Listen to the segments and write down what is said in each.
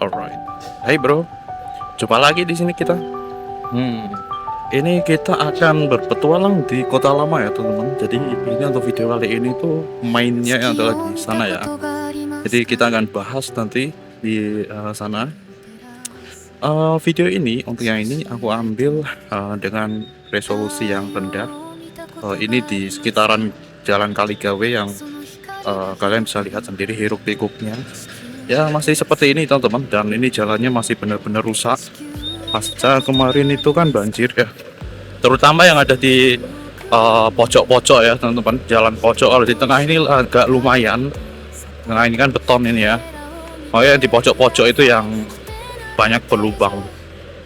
Alright. Hai bro, jumpa lagi di sini kita. Ini kita akan berpetualang di kota lama ya teman-teman. Jadi ini untuk video kali ini tuh mainnya yang adalah di sana ya. Jadi kita akan bahas nanti di sana. Video ini untuk yang ini aku ambil dengan resolusi yang rendah. Ini di sekitaran Jalan Kaligawe yang kalian bisa lihat sendiri hiruk pikuknya. Ya masih seperti ini teman-teman, dan ini jalannya masih benar-benar rusak. Pasca kemarin itu kan banjir ya, terutama yang ada di pojok-pojok ya teman-teman. Jalan pojok kalau di tengah ini agak lumayan, nah ini kan beton ini ya. Oh ya, di pojok-pojok itu yang banyak berlubang.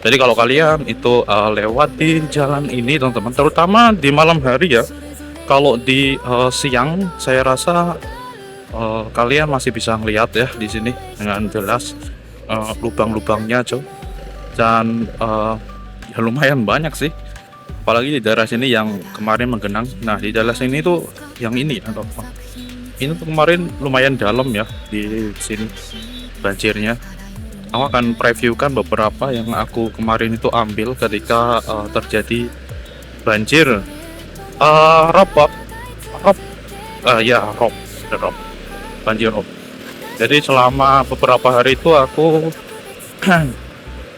Jadi kalau kalian itu lewat di jalan ini teman-teman, terutama di malam hari ya, kalau di siang saya rasa kalian masih bisa ngelihat ya di sini dengan jelas lubang-lubangnya cow. Dan ya lumayan banyak sih, apalagi di daerah sini yang kemarin menggenang. Nah di daerah sini tuh yang ini atau ini tuh kemarin lumayan dalam ya di sini banjirnya. Aku akan previewkan beberapa yang aku kemarin itu ambil ketika terjadi banjir rob ya rob banjir rob. Jadi selama beberapa hari itu aku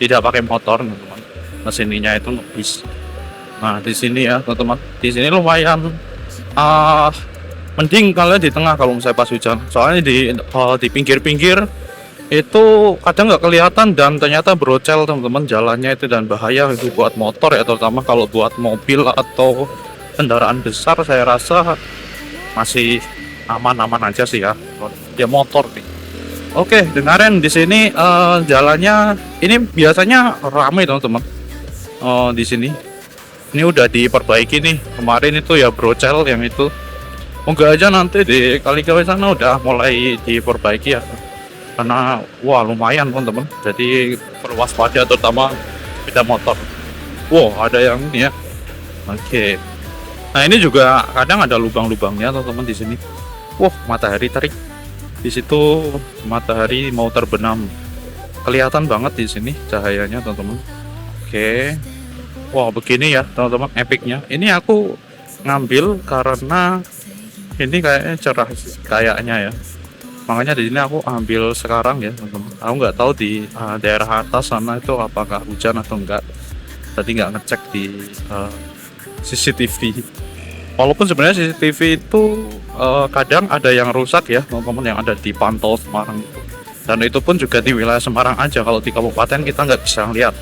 tidak pakai motor teman-teman, mesinnya itu bis. Nah di sini ya teman-teman, di sini lumayan mending kalian di tengah kalau misalnya pas hujan, soalnya di pinggir-pinggir itu kadang nggak kelihatan dan ternyata brocel teman-teman jalannya itu, dan bahaya itu buat motor ya, terutama kalau buat mobil atau kendaraan besar saya rasa masih aman-aman aja sih ya motor nih. Oke, dengarin di sini jalannya ini biasanya ramai teman-teman. Di sini ini udah diperbaiki nih kemarin itu ya, brocel yang itu. Moga aja nanti di Kaligawe sana udah mulai diperbaiki ya, karena wah lumayan teman-teman. Jadi perlu waspada terutama sepeda motor. Wow, ada yang ini ya. Oke. Nah ini juga kadang ada lubang-lubangnya teman-teman di sini. Wah, matahari terik. Di situ matahari mau terbenam. Kelihatan banget di sini cahayanya teman-teman. Oke. Wah, begini ya teman-teman epicnya. Ini aku ngambil karena ini kayaknya cerah kayaknya ya. Makanya di sini aku ambil sekarang ya teman-teman. Aku nggak tahu di daerah atas sana itu apakah hujan atau enggak. Tadi nggak ngecek di CCTV. Walaupun sebenarnya CCTV itu kadang ada yang rusak ya teman-teman, yang ada di Pantau Semarang itu. Dan itu pun juga di wilayah Semarang aja, kalau di kabupaten kita nggak bisa lihat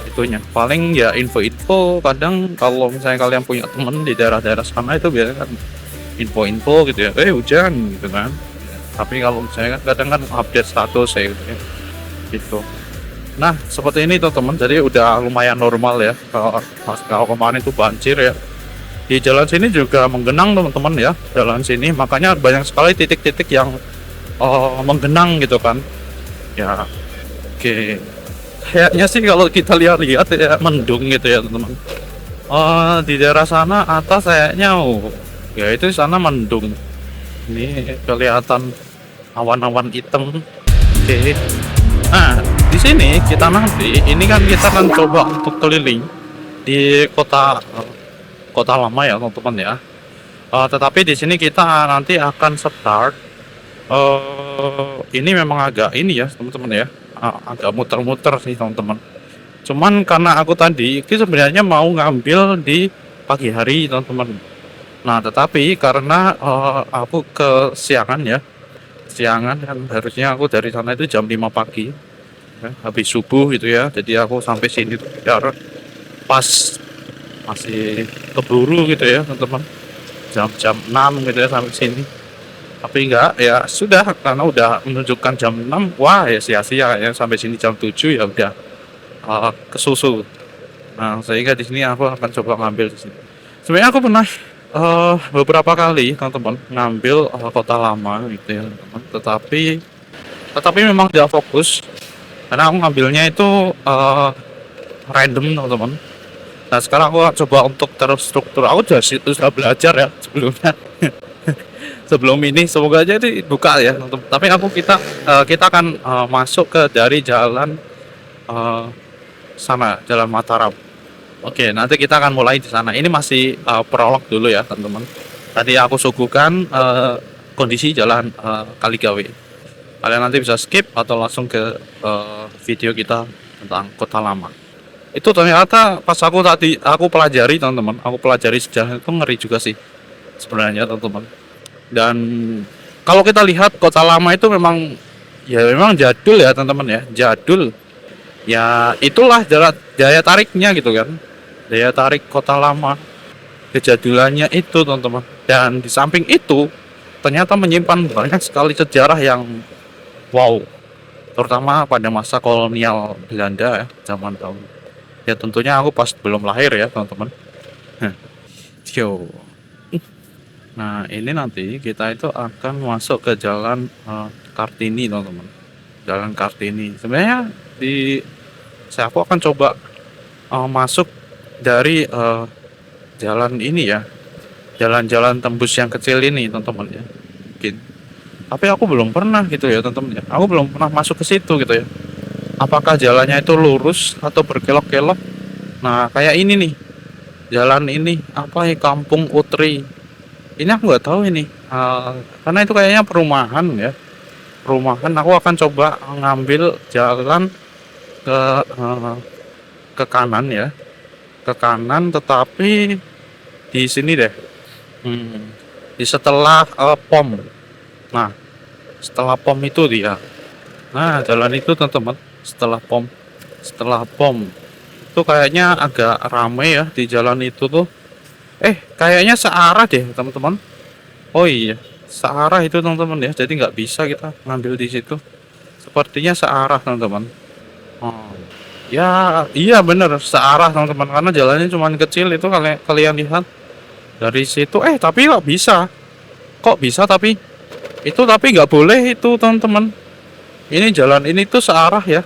itunya. Paling ya info-info kadang kalau misalnya kalian punya temen di daerah-daerah sana itu biasanya kan info-info gitu ya, hujan gitu kan. Tapi kalau misalnya kadang kan update status ya gitu ya. Gitu. Nah seperti ini teman-teman, jadi udah lumayan normal ya. Kalau kemarin itu banjir ya. Di jalan sini juga menggenang teman-teman ya, jalan sini, makanya banyak sekali titik-titik yang menggenang gitu kan ya. Oke, kayaknya sih kalau kita lihat-lihat ya mendung gitu ya teman-teman. Di daerah sana atas kayaknya ya itu sana mendung, ini kelihatan awan-awan hitam. Oke, nah di sini kita nanti ini kan kita akan coba untuk keliling di kota lama ya teman-teman ya. Tetapi di sini kita nanti akan start. Ini memang agak ini ya teman-teman ya, agak muter-muter sih teman-teman. Cuman karena aku tadi itu sebenarnya mau ngambil di pagi hari teman-teman. Nah tetapi karena aku kesiangan ya, siangan kan harusnya aku dari sana itu jam 5 pagi ya, habis subuh gitu ya. Jadi aku sampai sini biar pas masih keburu gitu ya teman-teman, jam 6 gitu ya sampai sini. Tapi enggak ya sudah, karena udah menunjukkan jam 6, wah ya sia-sia ya, sampai sini jam 7 ya udah kesusu. Nah sehingga di sini aku akan coba ngambil di sini. Sebenarnya aku pernah beberapa kali teman-teman ngambil kota lama gitu ya teman-teman, tetapi memang tidak fokus karena aku ngambilnya itu random teman-teman. Nah sekarang aku coba untuk terstruktur. Aku sudah belajar ya sebelumnya. sebelum ini semoga aja dibuka ya teman-teman. Tapi kita akan masuk ke dari jalan eh, sana, jalan Mataram. Oke, nanti kita akan mulai di sana. Ini masih prolog dulu ya teman-teman. Tadi aku suguhkan kondisi jalan Kaligawe. Kalian nanti bisa skip atau langsung ke video kita tentang Kota Lama. Itu ternyata pas aku pelajari teman-teman, aku pelajari sejarah itu ngeri juga sih sebenarnya teman-teman. Dan kalau kita lihat Kota Lama itu memang jadul ya teman-teman ya, jadul. Ya itulah daya tariknya gitu kan. Daya tarik Kota Lama, kejadulannya itu teman-teman. Dan di samping itu ternyata menyimpan banyak sekali sejarah yang wow, terutama pada masa kolonial Belanda ya, zaman tahun. Ya tentunya aku pas belum lahir ya teman-teman. Yo. Nah ini nanti kita itu akan masuk ke jalan Kartini teman-teman. Jalan Kartini. Sebenarnya aku akan coba masuk dari jalan ini ya, jalan-jalan tembus yang kecil ini teman-teman ya, mungkin. Tapi aku belum pernah gitu ya teman-teman ya. Aku belum pernah masuk ke situ gitu ya. Apakah jalannya itu lurus atau berkelok-kelok? Nah kayak ini nih, jalan ini apa ya, Kampung Utri. Ini aku nggak tahu ini, karena itu kayaknya perumahan ya. Perumahan. Aku akan coba ngambil jalan ke ke kanan ya, ke kanan, tetapi di sini deh. Di setelah pom. Nah, setelah pom itu dia. Nah, jalan itu teman-teman, setelah pom itu kayaknya agak rame ya di jalan itu tuh. Kayaknya searah deh teman-teman. Oh iya, searah itu teman-teman ya. Jadi nggak bisa kita ngambil di situ. Sepertinya searah teman-teman. Oh, ya iya bener searah teman-teman, karena jalannya cuma kecil itu, kalian lihat dari situ. Tapi kok bisa tapi itu, tapi nggak boleh itu teman-teman. Ini jalan ini tuh searah ya.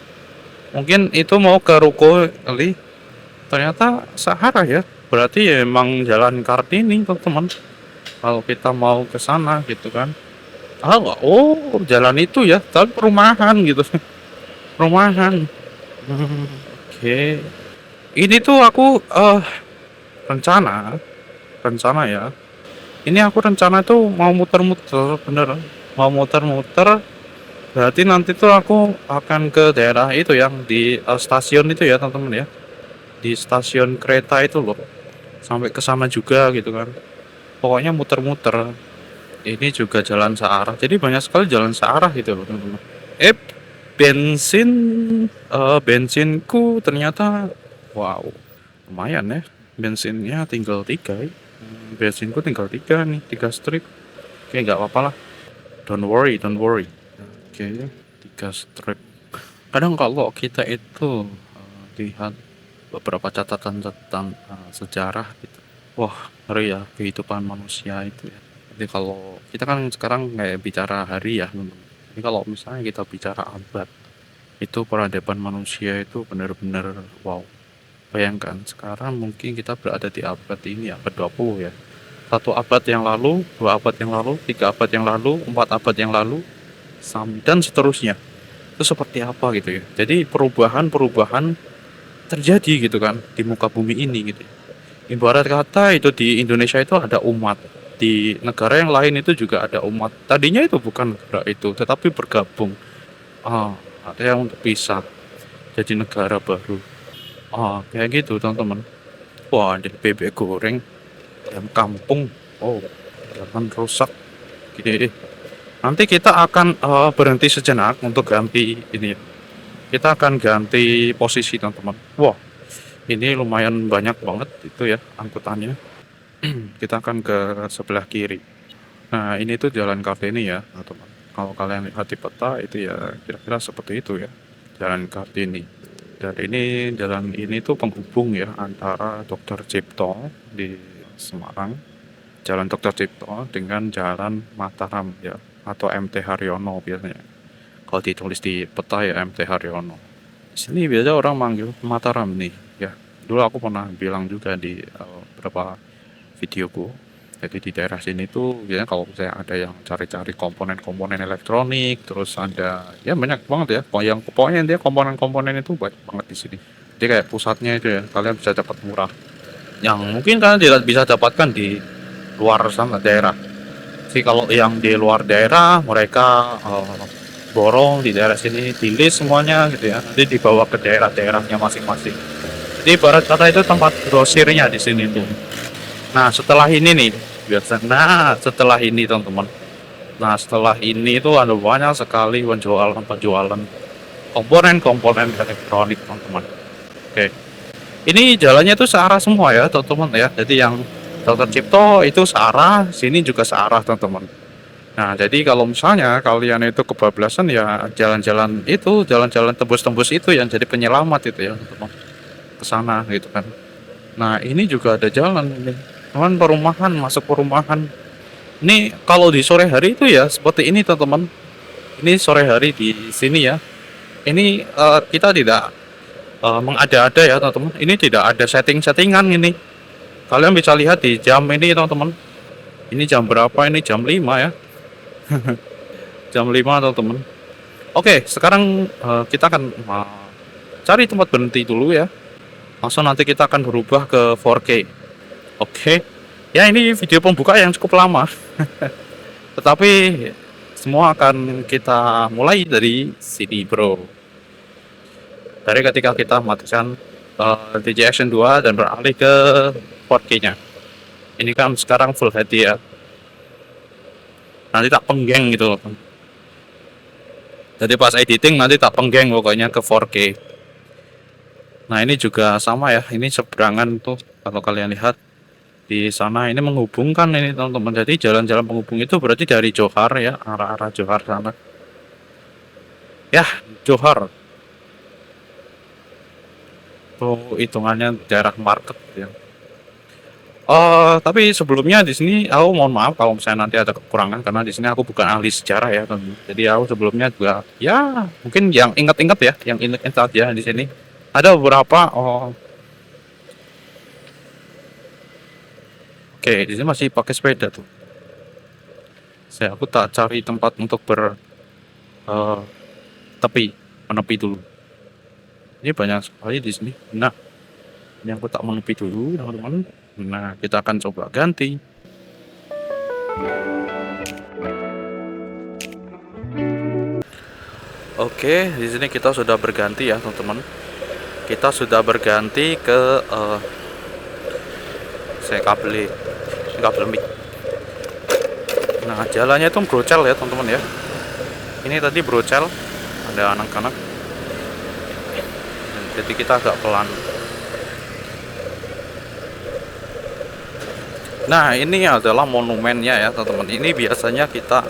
Mungkin itu mau ke ruko kali. Ternyata searah ya. Berarti ya emang jalan Kartini teman-teman. Kalau kita mau ke sana gitu kan. Nggak. Oh, jalan itu ya. Tapi perumahan gitu. Perumahan. Oke. Ini tuh aku rencana ya. Ini aku rencana tuh mau muter-muter, bener. Mau muter-muter. Berarti nanti tuh aku akan ke daerah itu yang di stasiun itu ya teman-teman ya. Di stasiun kereta itu loh. Sampai ke sana juga gitu kan. Pokoknya muter-muter. Ini juga jalan searah. Jadi banyak sekali jalan searah gitu loh teman-teman. Bensin bensinku ternyata wow, lumayan ya. Bensinnya tinggal 3 ya. Bensinku tinggal 3 nih, 3 strip. Oke, nggak apa-apa lah. Don't worry. Oke, 3 strip. Kadang kalau kita itu lihat beberapa catatan-catatan sejarah gitu. Wah, ngeri ya kehidupan manusia itu ya. Jadi kalau kita kan sekarang kayak bicara hari ya, teman-teman. Jadi kalau misalnya kita bicara abad, itu peradaban manusia itu benar-benar wow. Bayangkan sekarang mungkin kita berada di abad ini, abad 20 ya. 1 abad yang lalu, 2 abad yang lalu, 3 abad yang lalu, 4 abad yang lalu, dan seterusnya. Itu seperti apa gitu ya. Jadi perubahan terjadi gitu kan di muka bumi ini gitu. Ibarat kata itu di Indonesia itu ada umat, di negara yang lain itu juga ada umat. Tadinya itu bukan negara itu, tetapi bergabung. Ada yang terpisah jadi negara baru. Kayak gitu teman-teman. Wah, ada bebek goreng ayam kampung. Oh, jangan rusak gini. Nanti kita akan berhenti sejenak untuk ganti ini. Kita akan ganti posisi teman-teman. Wah, ini lumayan banyak banget itu ya angkutannya. Kita akan ke sebelah kiri. Nah, ini tuh jalan Kartini ya teman-teman. Kalau kalian lihat di peta itu ya kira-kira seperti itu ya, jalan Kartini. Dan jalan ini tuh penghubung ya antara Dr. Cipto di Semarang, Jalan Dr. Cipto dengan Jalan Mataram ya, atau MT Haryono biasanya. Kalau ditulis di peta ya MT Haryono. Sini biasa orang manggil Mataram nih ya. Dulu aku pernah bilang juga di beberapa videoku. Jadi di daerah sini tuh ya kalau saya ada yang cari-cari komponen-komponen elektronik, terus ada ya banyak banget ya. Yang pokoknya dia komponen-komponen itu banyak banget di sini. Jadi kayak pusatnya itu ya, kalian bisa dapat murah. Yang mungkin kalian tidak bisa dapatkan di luar sana daerah. Jadi kalau yang di luar daerah mereka borong di daerah sini, di list semuanya gitu ya. Nanti dibawa ke daerah-daerahnya masing-masing. Jadi ibarat kata itu tempat grosirnya di sini tuh. Nah, setelah ini nih, setelah ini teman-teman. Nah, setelah ini itu ada banyak sekali penjualan komponen-komponen elektronik teman-teman. Oke, ini jalannya itu searah semua ya teman-teman ya. Jadi yang Dr. Cipto itu searah, sini juga searah teman-teman. Nah, jadi kalau misalnya kalian itu kebablasan ya jalan-jalan tembus-tembus itu yang jadi penyelamat itu ya teman-teman. Ke sana gitu kan. Nah, ini juga ada jalan ini. Cuman perumahan, masuk perumahan. Ini kalau di sore hari itu ya seperti ini teman-teman. Ini sore hari di sini ya. Ini kita tidak mengada-ada ya teman-teman. Ini tidak ada setting-settingan ini. Kalian bisa lihat di jam ini teman-teman. Ini jam berapa? Ini jam 5 ya. Jam 5 teman-teman. Oke, sekarang kita akan cari tempat berhenti dulu ya. Langsung nanti kita akan berubah ke 4K. Oke. Ya ini video pembuka yang cukup lama. Tetapi semua akan kita mulai dari sini bro. Dari ketika kita matikan DJ Action 2 dan beralih ke 4K nya. Ini kan sekarang full HD ya. Nanti tak penggeng gitu loh. Jadi pas editing nanti tak penggeng pokoknya ke 4K. Nah ini juga sama ya. Ini seberangan tuh kalau kalian lihat di sana ini menghubungkan ini teman-teman. Jadi jalan-jalan penghubung itu berarti dari Johar ya, arah-arah Johar sana. Ya, Johar. Tuh hitungannya daerah market ya. Tapi sebelumnya di sini aku mohon maaf kalau misalnya nanti ada kekurangan karena di sini aku bukan ahli sejarah ya teman. Jadi aku sebelumnya juga ya mungkin yang ingat-ingat ya, yang ingat-ingat ya di sini ada beberapa. Oke, di sini masih pakai sepeda tuh. Aku tak cari tempat untuk menepi dulu. Ini banyak sekali di sini. Nah, ini aku tak menepi dulu teman-teman. Nah, kita akan coba ganti. Oke, di sini kita sudah berganti ya teman-teman. Kita sudah berganti ke kabel mic. Nah, jalannya itu brocel ya teman-teman ya. Ini tadi brocel, ada anak-anak. Jadi kita agak pelan. Nah, ini adalah monumennya ya teman-teman. Ini biasanya kita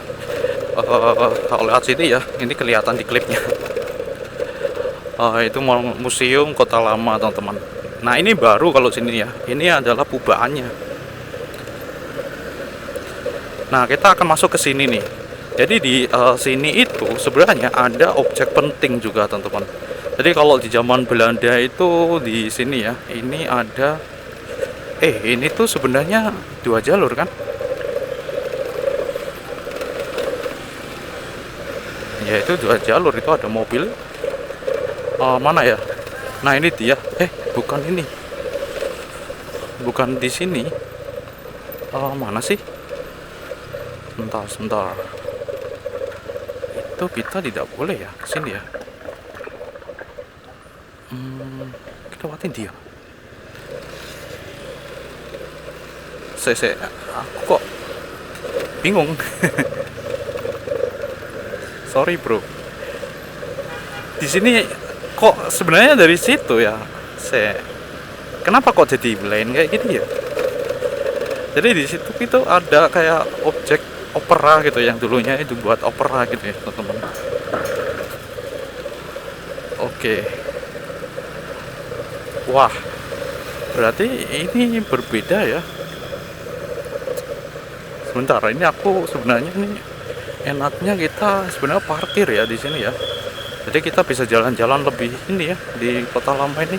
kalau lihat sini ya, ini kelihatan di klipnya. Itu museum Kota Lama teman-teman. Nah, ini baru kalau sini ya. Ini adalah pubaannya. Nah, kita akan masuk ke sini nih. Jadi di sini itu sebenarnya ada objek penting juga teman-teman. Jadi kalau di zaman Belanda itu di sini ya, ini ada ini tuh sebenarnya 2 jalur kan? Ya itu 2 jalur, itu ada mobil. Mana ya? Nah ini dia. Bukan ini. Bukan di sini. Mana sih? Sebentar. Itu kita tidak boleh ya kesini ya. Kita lewatin dia. Aku kok bingung. Sorry bro. Di sini kok sebenarnya dari situ ya. Kenapa kok jadi lain kayak gitu ya? Jadi di situ itu ada kayak objek opera gitu yang dulunya itu buat opera gitu ya teman-teman. Oke. Wah. Berarti ini berbeda ya. Sebentar, ini aku sebenarnya ini enaknya kita sebenarnya parkir ya di sini ya. Jadi kita bisa jalan-jalan lebih ini ya di Kota Lama ini.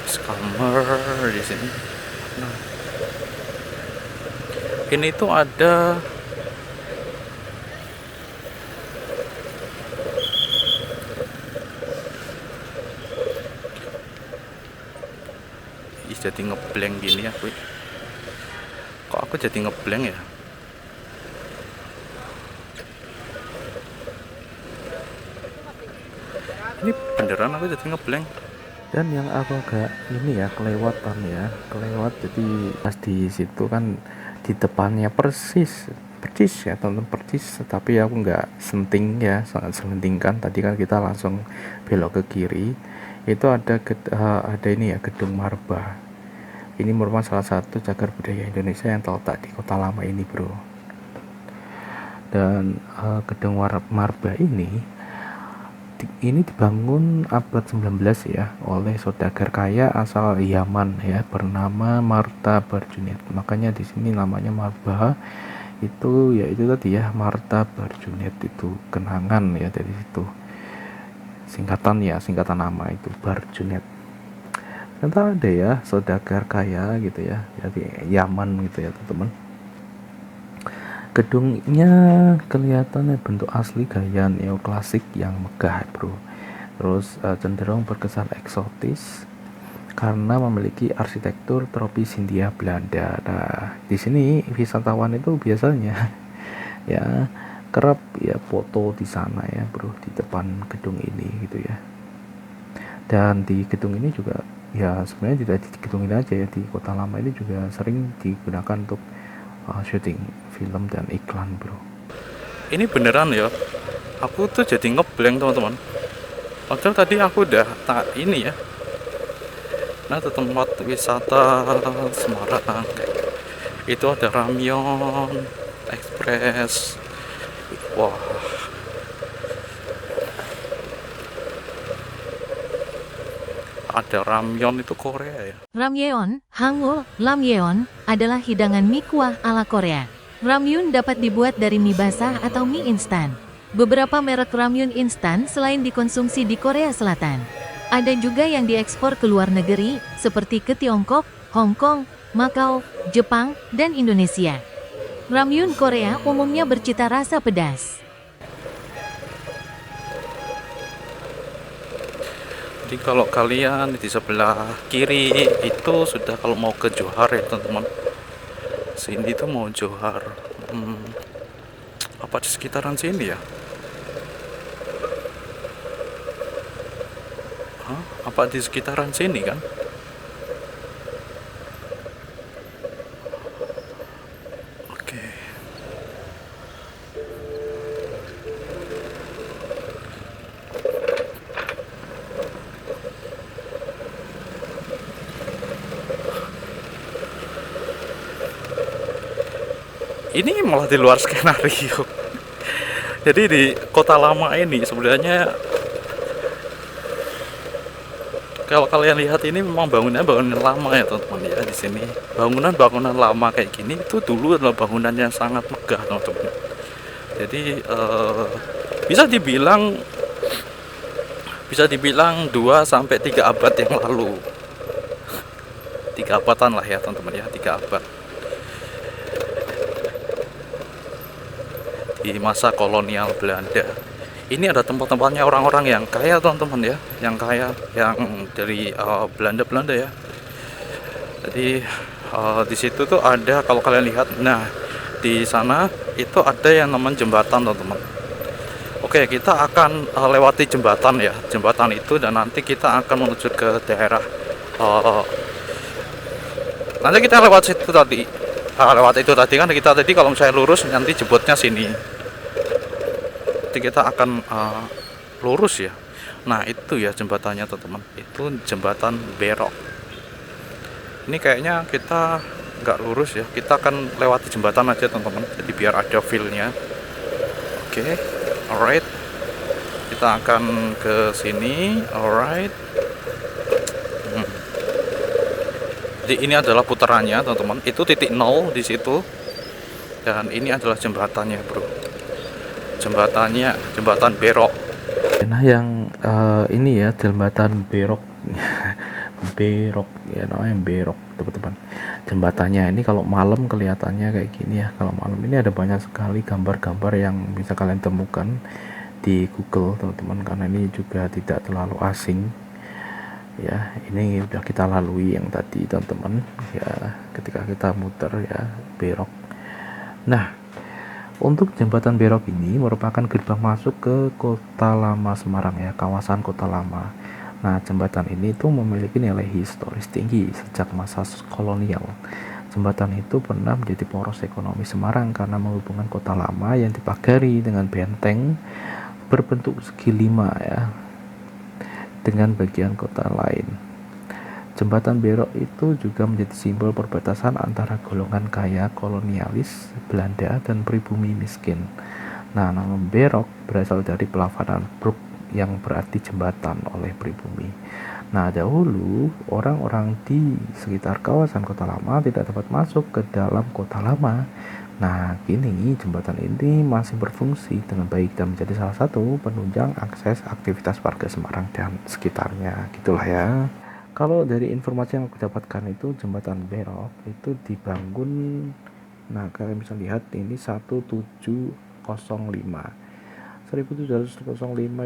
Scammer di sini. Nah. Ini tuh ada jadi ngeblank gini aku. Kok aku jadi ngeblank ya? Ini beneran aku jadi ngeblank. Dan yang aku agak ini ya kelewat, jadi pas di situ kan di depannya persis ya tonton persis, tapi aku nggak senting ya, sangat selentingkan. Tadi kan kita langsung belok ke kiri, itu ada ini ya, gedung Marba. Ini merupakan salah satu cagar budaya Indonesia yang terletak di Kota Lama ini, bro. Dan gedung Marba ini dibangun abad 19 ya oleh saudagar kaya asal Yaman ya, bernama Marta Barjunet. Makanya di sini namanya Marba itu ya, itu tadi ya, Marta Barjunet, itu kenangan ya dari situ. Singkatan nama itu Barjunet. Ternyata ada ya saudagar kaya gitu ya dari Yaman gitu ya, teman-teman. Gedungnya kelihatannya bentuk asli gaya neoklasik yang megah, bro. Terus cenderung berkesan eksotis karena memiliki arsitektur tropis Hindia Belanda. Nah, di sini wisatawan itu biasanya ya kerap ya foto di sana ya, bro, di depan gedung ini gitu ya. Dan di gedung ini juga ya, sebenarnya tidak di gedung ini aja ya, di Kota Lama ini juga sering digunakan untuk syuting film dan iklan, bro. Ini beneran ya? Aku tuh jadi ngeblank, teman-teman. Padahal tadi aku udah tak ini ya. Nah, tempat wisata Semarang itu ada Ramyeon Express. Wah, ada ramyeon itu Korea ya. Ramyeon, Hangul, Lamyeon, adalah hidangan mie kuah ala Korea. Ramyun dapat dibuat dari mie basah atau mie instan. Beberapa merek ramyun instan selain dikonsumsi di Korea Selatan. Ada juga yang diekspor ke luar negeri, seperti ke Tiongkok, Hong Kong, Makau, Jepang, dan Indonesia. Ramyun Korea umumnya bercita rasa pedas. Jadi kalau kalian di sebelah kiri itu sudah kalau mau ke Johar ya, teman-teman. Sini tuh mau Johar. Apa di sekitaran sini ya? Hah? Apa di sekitaran sini kan? Oke. Ini malah di luar skenario. Jadi di Kota Lama ini sebenarnya kalau kalian lihat ini memang bangunan lama ya, teman-teman ya. Di sini bangunan lama kayak gini itu dulu adalah bangunan yang sangat megah, teman-teman. Jadi bisa dibilang 2 sampai 3 abad yang lalu. 3 abadan lah ya, teman-teman ya, 3 abad. Di masa kolonial Belanda. Ini ada tempat-tempatnya orang-orang yang kaya, teman-teman ya, yang kaya, yang dari Belanda ya. Jadi di situ tuh ada, kalau kalian lihat, nah di sana itu ada yang namanya jembatan, teman-teman. Oke, kita akan lewati jembatan ya, jembatan itu, dan nanti kita akan menuju ke daerah. Nanti kita lewat situ tadi, lewat itu tadi kan kita tadi kalau misalnya lurus nanti jemputnya sini. Kita akan lurus ya. Nah itu ya jembatannya, teman-teman. Itu jembatan Berok. Ini kayaknya kita nggak lurus ya, kita akan lewati jembatan aja, teman-teman, jadi biar ada feel-nya. Oke, alright, kita akan ke sini. Alright. Jadi ini adalah putarannya, teman-teman. Itu titik 0 di situ, dan ini adalah jembatannya, bro. Jembatan Berok. Nah, yang ini ya, jembatan Berok Berok ya, namanya Berok teman-teman. Jembatannya ini kalau malam kelihatannya kayak gini ya. Kalau malam ini ada banyak sekali gambar-gambar yang bisa kalian temukan di Google teman-teman, karena ini juga tidak terlalu asing ya. Ini udah kita lalui yang tadi teman-teman ya, ketika kita muter ya Berok. Nah, untuk jembatan Berok ini merupakan gerbang masuk ke Kota Lama Semarang ya, kawasan Kota Lama. Nah, jembatan ini tuh memiliki nilai historis tinggi sejak masa kolonial. Jembatan itu pernah menjadi poros ekonomi Semarang karena menghubungkan Kota Lama yang dipagari dengan benteng berbentuk segi 5 ya, dengan bagian kota lain. Jembatan Berok itu juga menjadi simbol perbatasan antara golongan kaya kolonialis Belanda dan pribumi miskin. Nah, nama Berok berasal dari pelafalan Brug yang berarti jembatan oleh pribumi. Nah, dahulu orang-orang di sekitar kawasan Kota Lama tidak dapat masuk ke dalam Kota Lama. Nah, kini jembatan ini masih berfungsi dengan baik dan menjadi salah satu penunjang akses aktivitas warga Semarang dan sekitarnya. Gitulah ya. Kalau dari informasi yang aku dapatkan itu jembatan Berok itu dibangun, nah kalian bisa lihat ini 1705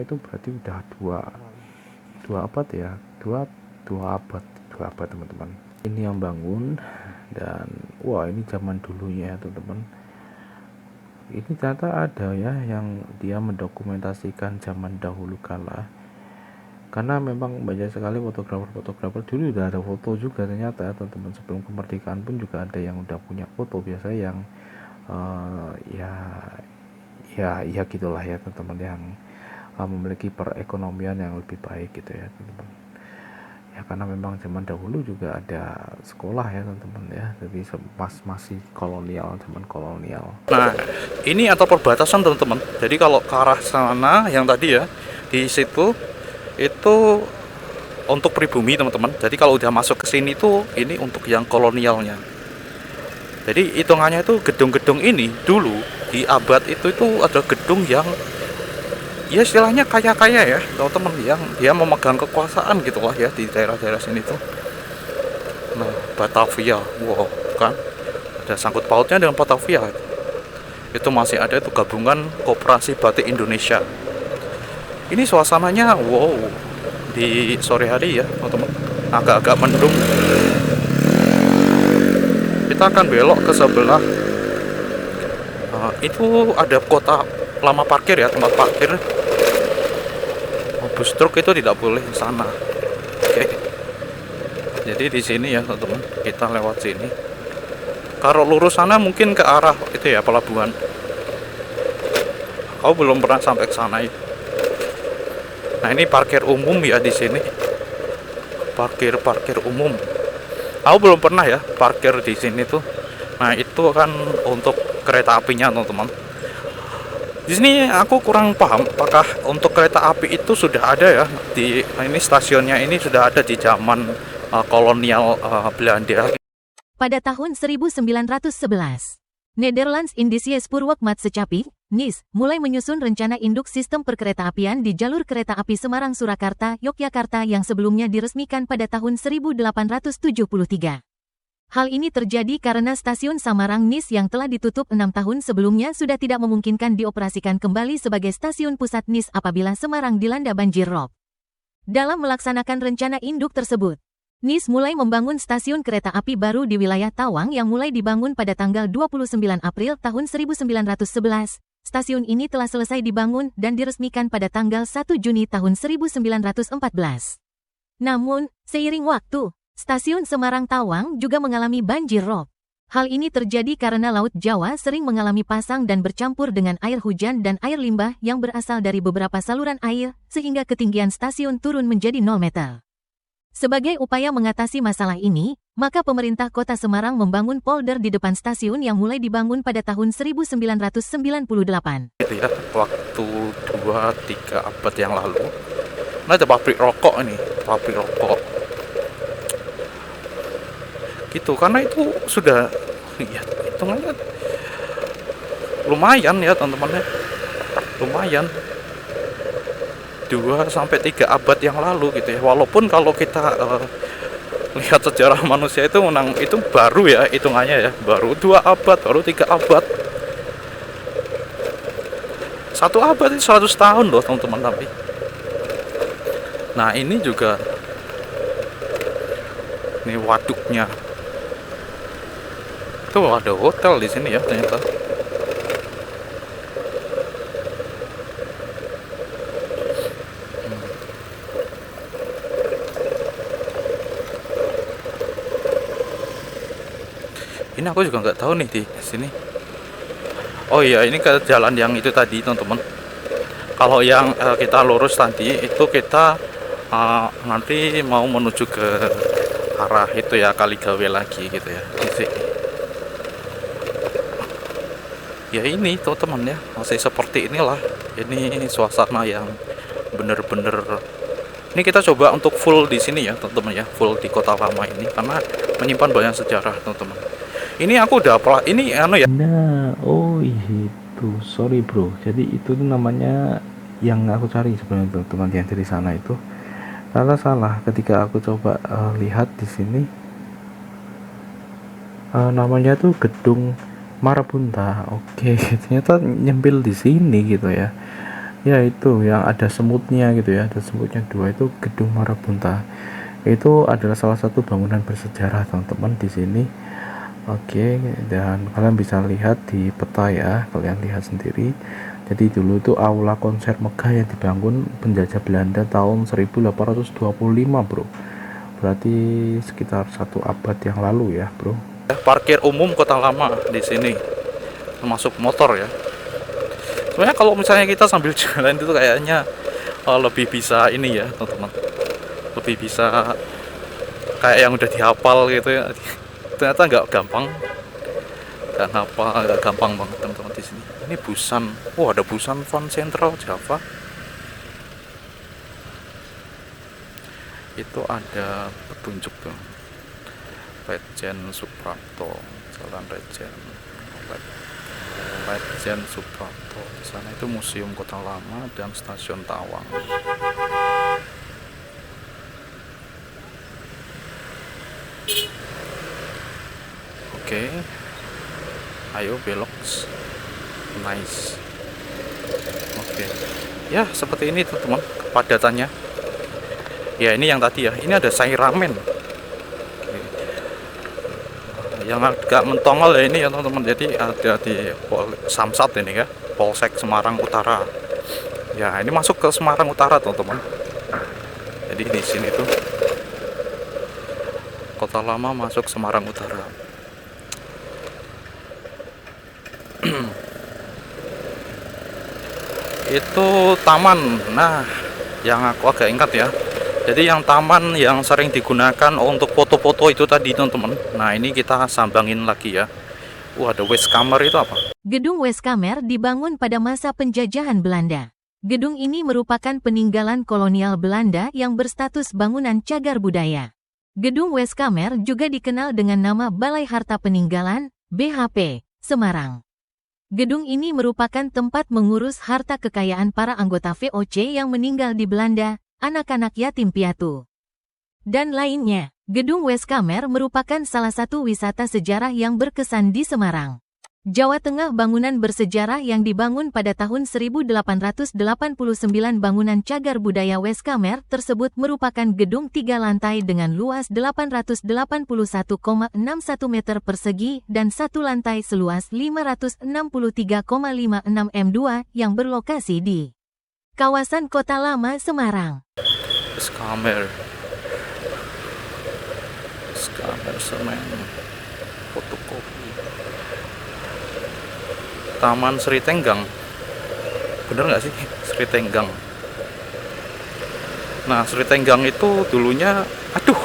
itu berarti udah dua abad ya, dua abad teman-teman. Ini yang bangun, dan wah ini zaman dulunya ya teman-teman. Ini ternyata ada ya yang dia mendokumentasikan zaman dahulu kala, karena memang banyak sekali fotografer dulu udah ada foto juga ternyata teman-teman. Sebelum kemerdekaan pun juga ada yang udah punya foto, biasa yang ya gitulah ya teman-teman, yang memiliki perekonomian yang lebih baik gitu ya teman-teman ya, karena memang zaman dahulu juga ada sekolah ya teman-teman ya, jadi masih kolonial, zaman kolonial. Nah, ini atau perbatasan teman-teman. Jadi kalau ke arah sana yang tadi ya, di situ itu untuk pribumi teman-teman. Jadi kalau udah masuk ke sini tuh ini untuk yang kolonialnya. Jadi hitungannya itu gedung-gedung ini dulu di abad itu ada gedung yang ya istilahnya kaya-kaya ya teman-teman, yang dia memegang kekuasaan gitu lah ya di daerah-daerah sini tuh. Nah, Batavia, wow kan ada sangkut pautnya dengan Batavia. Itu masih ada itu gabungan Koperasi Batik Indonesia. Ini suasananya wow di sore hari ya teman-teman, agak-agak mendung. Kita akan belok ke sebelah. Itu ada Kota Lama parkir ya, tempat parkir. Bus truk itu tidak boleh ke sana. Oke. Jadi di sini ya teman-teman, kita lewat sini. Kalau lurus sana mungkin ke arah itu ya pelabuhan. Aku belum pernah sampai ke sana ya. Nah, ini parkir umum ya di sini. Parkir umum. Aku belum pernah ya parkir di sini tuh. Nah, itu kan untuk kereta apinya teman-teman. Di sini aku kurang paham apakah untuk kereta api itu sudah ada ya di ini, stasiunnya ini sudah ada di zaman kolonial Belanda. Pada tahun 1911, Nederlands Indische Spoorwegmaatschappij (NIS) mulai menyusun rencana induk sistem perkeretaapian di jalur kereta api Semarang-Surakarta, Yogyakarta yang sebelumnya diresmikan pada tahun 1873. Hal ini terjadi karena stasiun Samarang NIS yang telah ditutup 6 tahun sebelumnya sudah tidak memungkinkan dioperasikan kembali sebagai stasiun pusat NIS apabila Semarang dilanda banjir rob. Dalam melaksanakan rencana induk tersebut, NIS mulai membangun stasiun kereta api baru di wilayah Tawang yang mulai dibangun pada tanggal 29 April tahun 1911. Stasiun ini telah selesai dibangun dan diresmikan pada tanggal 1 Juni tahun 1914. Namun, seiring waktu, Stasiun Semarang Tawang juga mengalami banjir rob. Hal ini terjadi karena Laut Jawa sering mengalami pasang dan bercampur dengan air hujan dan air limbah yang berasal dari beberapa saluran air, sehingga ketinggian stasiun turun menjadi 0 meter. Sebagai upaya mengatasi masalah ini, maka pemerintah Kota Semarang membangun polder di depan stasiun yang mulai dibangun pada tahun 1998. Itu ya, waktu 2-3 abad yang lalu. Nah, ada pabrik rokok ini, pabrik rokok. Gitu, karena itu sudah ya hitungannya lumayan ya teman-teman ya, lumayan 2-3 abad yang lalu gitu ya. Walaupun kalau kita lihat sejarah manusia itu menang, itu baru ya hitungannya ya, baru 2 abad, baru 3 abad. 1 abad itu 100 tahun loh teman-teman. Tapi nah ini juga, ini waduknya itu ada hotel di sini ya ternyata. Ini aku juga nggak tahu nih di sini. Oh iya, ini ke jalan yang itu tadi teman-teman. Kalau yang kita lurus tadi itu kita nanti mau menuju ke arah itu ya, Kaligawe lagi gitu ya. Ya ini teman-teman ya, masih seperti inilah. Ini suasana yang bener-bener. Ini kita coba untuk full di sini ya teman-teman ya, full di Kota Lama ini karena menyimpan banyak sejarah teman-teman. Ini aku udah ini anu ya. Nah, oh itu, sorry bro. Jadi itu tuh namanya yang aku cari sebenarnya teman yang dari sana itu. Salah ketika aku coba lihat di sini, namanya tuh Gedung Marabunta. Oke, ternyata nyempil di sini gitu ya. Ya itu yang ada semutnya gitu ya, ada semutnya 2 itu Gedung Marabunta. Itu adalah salah satu bangunan bersejarah teman-teman di sini. Oke, dan kalian bisa lihat di peta ya, kalian lihat sendiri. Jadi dulu itu aula konser megah yang dibangun penjajah Belanda tahun 1825 bro. Berarti sekitar 1 abad yang lalu ya bro. Parkir umum Kota Lama di sini, termasuk motor ya. Sebenarnya kalau misalnya kita sambil jalan itu kayaknya lebih bisa ini ya teman-teman, lebih bisa kayak yang udah dihafal gitu ya. Ternyata nggak gampang, nggak gampang banget teman-teman di sini. Ini Busan, ada Busan Fund Central Java. Itu ada petunjuk tuh, Lejen Suprapto, Jalan Lejen Suprapto. Di sana itu Museum Kota Lama dan Stasiun Tawang. Oke, ayo belok. Nice. Oke, ya seperti ini teman-teman kepadatannya. Ya ini yang tadi ya, ini ada Sai Ramen. Yang agak mentongol ya ini ya teman-teman. Jadi ada di Samsat ini ya, Polsek Semarang Utara. Ya ini masuk ke Semarang Utara teman-teman. Jadi di sini tuh Kota Lama masuk Semarang Utara. Itu taman. Nah, yang aku agak ingat ya. Jadi yang taman yang sering digunakan untuk foto-foto itu tadi teman-teman. Nah, ini kita sambangin lagi ya. Ada Weskamer itu apa? Gedung Weskamer dibangun pada masa penjajahan Belanda. Gedung ini merupakan peninggalan kolonial Belanda yang berstatus bangunan cagar budaya. Gedung Weskamer juga dikenal dengan nama Balai Harta Peninggalan, BHP, Semarang. Gedung ini merupakan tempat mengurus harta kekayaan para anggota VOC yang meninggal di Belanda, anak-anak yatim piatu, dan lainnya. Gedung Weskamer merupakan salah satu wisata sejarah yang berkesan di Semarang, Jawa Tengah. Bangunan bersejarah yang dibangun pada tahun 1889. Bangunan cagar budaya Weskamer tersebut merupakan gedung 3 lantai dengan luas 881,61 meter persegi dan 1 lantai seluas 563,56 m2 yang berlokasi di kawasan Kota Lama Semarang. Weskamer semen fotokopi. Taman Sri Tenggang, bener nggak sih Sri Tenggang? Nah, Sri Tenggang itu dulunya,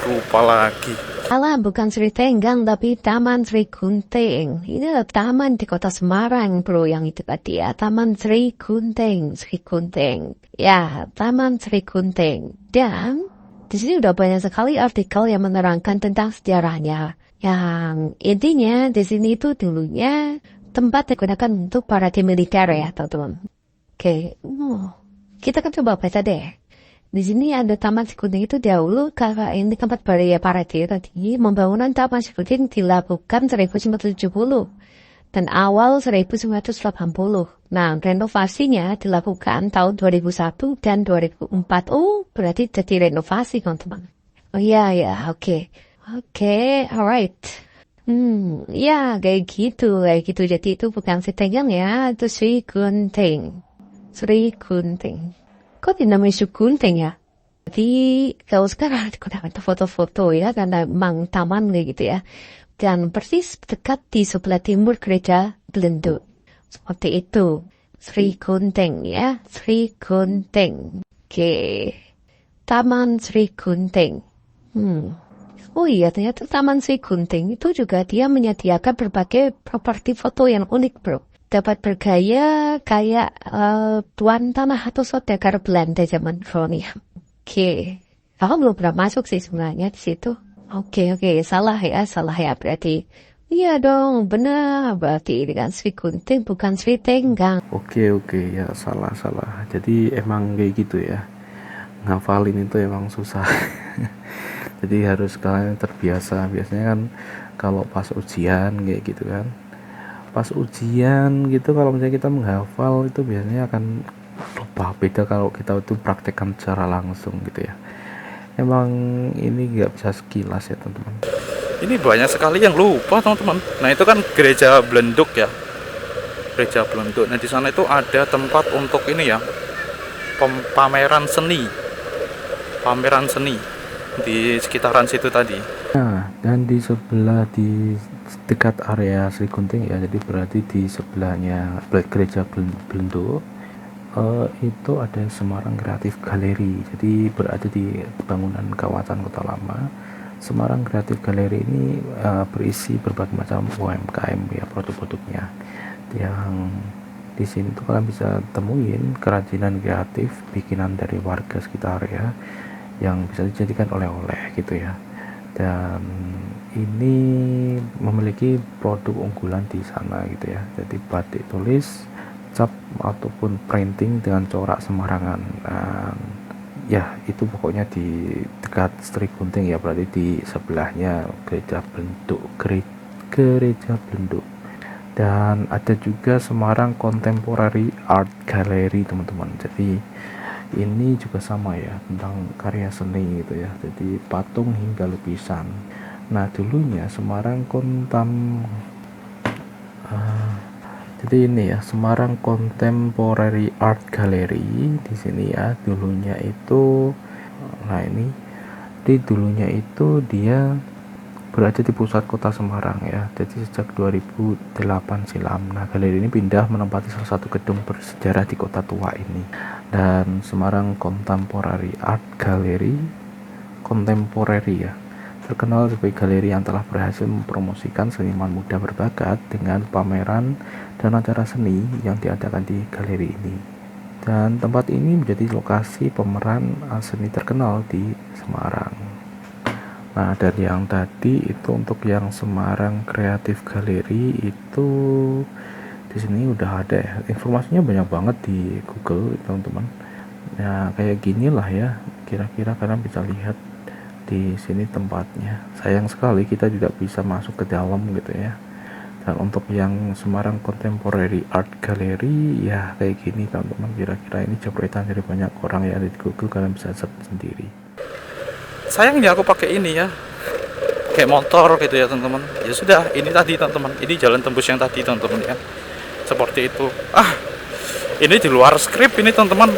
lupa lagi. Alah, bukan Sri Tenggang tapi Taman Sri Kunting. Ini adalah taman di Kota Semarang bro, yang itu tadi ya, Taman Sri Kunting, ya, Taman Sri Kunting. Dan di sini udah banyak sekali artikel yang menerangkan tentang sejarahnya. Yang intinya di sini itu dulunya tempat digunakan untuk para tim militer ya teman-teman. Oke, kita kan coba baca deh. Di sini ada Taman Sikuting itu dahulu karena ini tempat para tadi, pembangunan Taman Sikuting dilakukan 1970 dan awal 1980. Nah, renovasinya dilakukan tahun 2001 dan 2004. Oh, berarti jadi renovasi, teman-teman. Oh iya, oke. Oke, alright. Ya, kayak gitu. Jadi itu bukan Sitengang ya, itu Sri Gunting. Kok dinamai Sri Gunting ya? Jadi, kalau sekarang digunakan foto-foto ya, karena memang taman kayak gitu ya. Dan persis dekat di sebelah timur gereja Belenduk. Seperti itu. Sri Gunting ya, Sri Gunting. Oke. Taman Sri Gunting. Oh iya, ternyata Taman Sri Gunting itu juga dia menyediakan berbagai properti foto yang unik, bro. Dapat bergaya kayak tuan tanah atau saudagar Belanda zaman kolonial. Oke. Aku belum pernah masuk sih sebenarnya di situ. Oke, salah ya berarti. Iya dong, benar. Berarti dengan Sri Gunting bukan Sri Tenggang. Oke, ya salah. Jadi emang kayak gitu ya. Ngafalin itu emang susah. Jadi harus kalian terbiasa. Biasanya kan kalau pas ujian kayak gitu kan. Pas ujian gitu kalau misalnya kita menghafal itu biasanya akan lupa. Beda kalau kita itu praktekkan secara langsung gitu ya. Emang ini nggak bisa sekilas ya teman-teman. Ini banyak sekali yang lupa teman-teman. Nah itu kan gereja Belenduk ya, gereja Belenduk. Nah di sana itu ada tempat untuk ini ya, pameran seni di sekitaran situ tadi. Nah, dan di sebelah di dekat area Sri Gunting ya, jadi berarti di sebelahnya gereja Belenduk itu ada Semarang Creative Gallery. Jadi berada di bangunan kawasan Kota Lama. Semarang Creative Gallery ini berisi berbagai macam UMKM ya, produk-produknya. Yang di sini tuh kalian bisa temuin kerajinan kreatif bikinan dari warga sekitar ya, yang bisa dijadikan oleh-oleh gitu ya. Dan ini memiliki produk unggulan di sana gitu ya. Jadi batik tulis, cap ataupun printing dengan corak Semarangan. Ya itu pokoknya di dekat Sri Gunting ya, berarti di sebelahnya gereja Belenduk. Dan ada juga Semarang Contemporary Art Gallery teman-teman. Jadi ini juga sama ya, tentang karya seni gitu ya, jadi patung hingga lukisan. Nah dulunya Semarang jadi ini ya, Semarang Contemporary Art Gallery di sini ya, dulunya itu. Nah ini di dulunya itu dia berada di pusat kota Semarang ya, jadi sejak 2008 silam. Nah galeri ini pindah menempati salah satu gedung bersejarah di kota tua ini. Dan Semarang Contemporary Art Gallery ya, terkenal sebagai galeri yang telah berhasil mempromosikan seniman muda berbakat dengan pameran dan acara seni yang diadakan di galeri ini. Dan tempat ini menjadi lokasi pameran seni terkenal di Semarang. Nah, dan yang tadi itu untuk yang Semarang Creative Gallery itu di sini udah ada ya. Informasinya banyak banget di Google, teman-teman. Nah, kayak gini lah ya. Kira-kira kalian bisa lihat di sini tempatnya. Sayang sekali kita tidak bisa masuk ke dalam gitu ya. Dan untuk yang Semarang Contemporary Art Gallery ya kayak gini teman-teman. Kira-kira ini jepretan dari banyak orang ya, di Google kalian bisa search sendiri. Sayangnya aku pakai ini ya, kayak motor gitu ya teman-teman. Ya sudah, ini tadi teman-teman, ini jalan tembus yang tadi teman-teman ya, seperti itu. Ini di luar skrip ini teman-teman.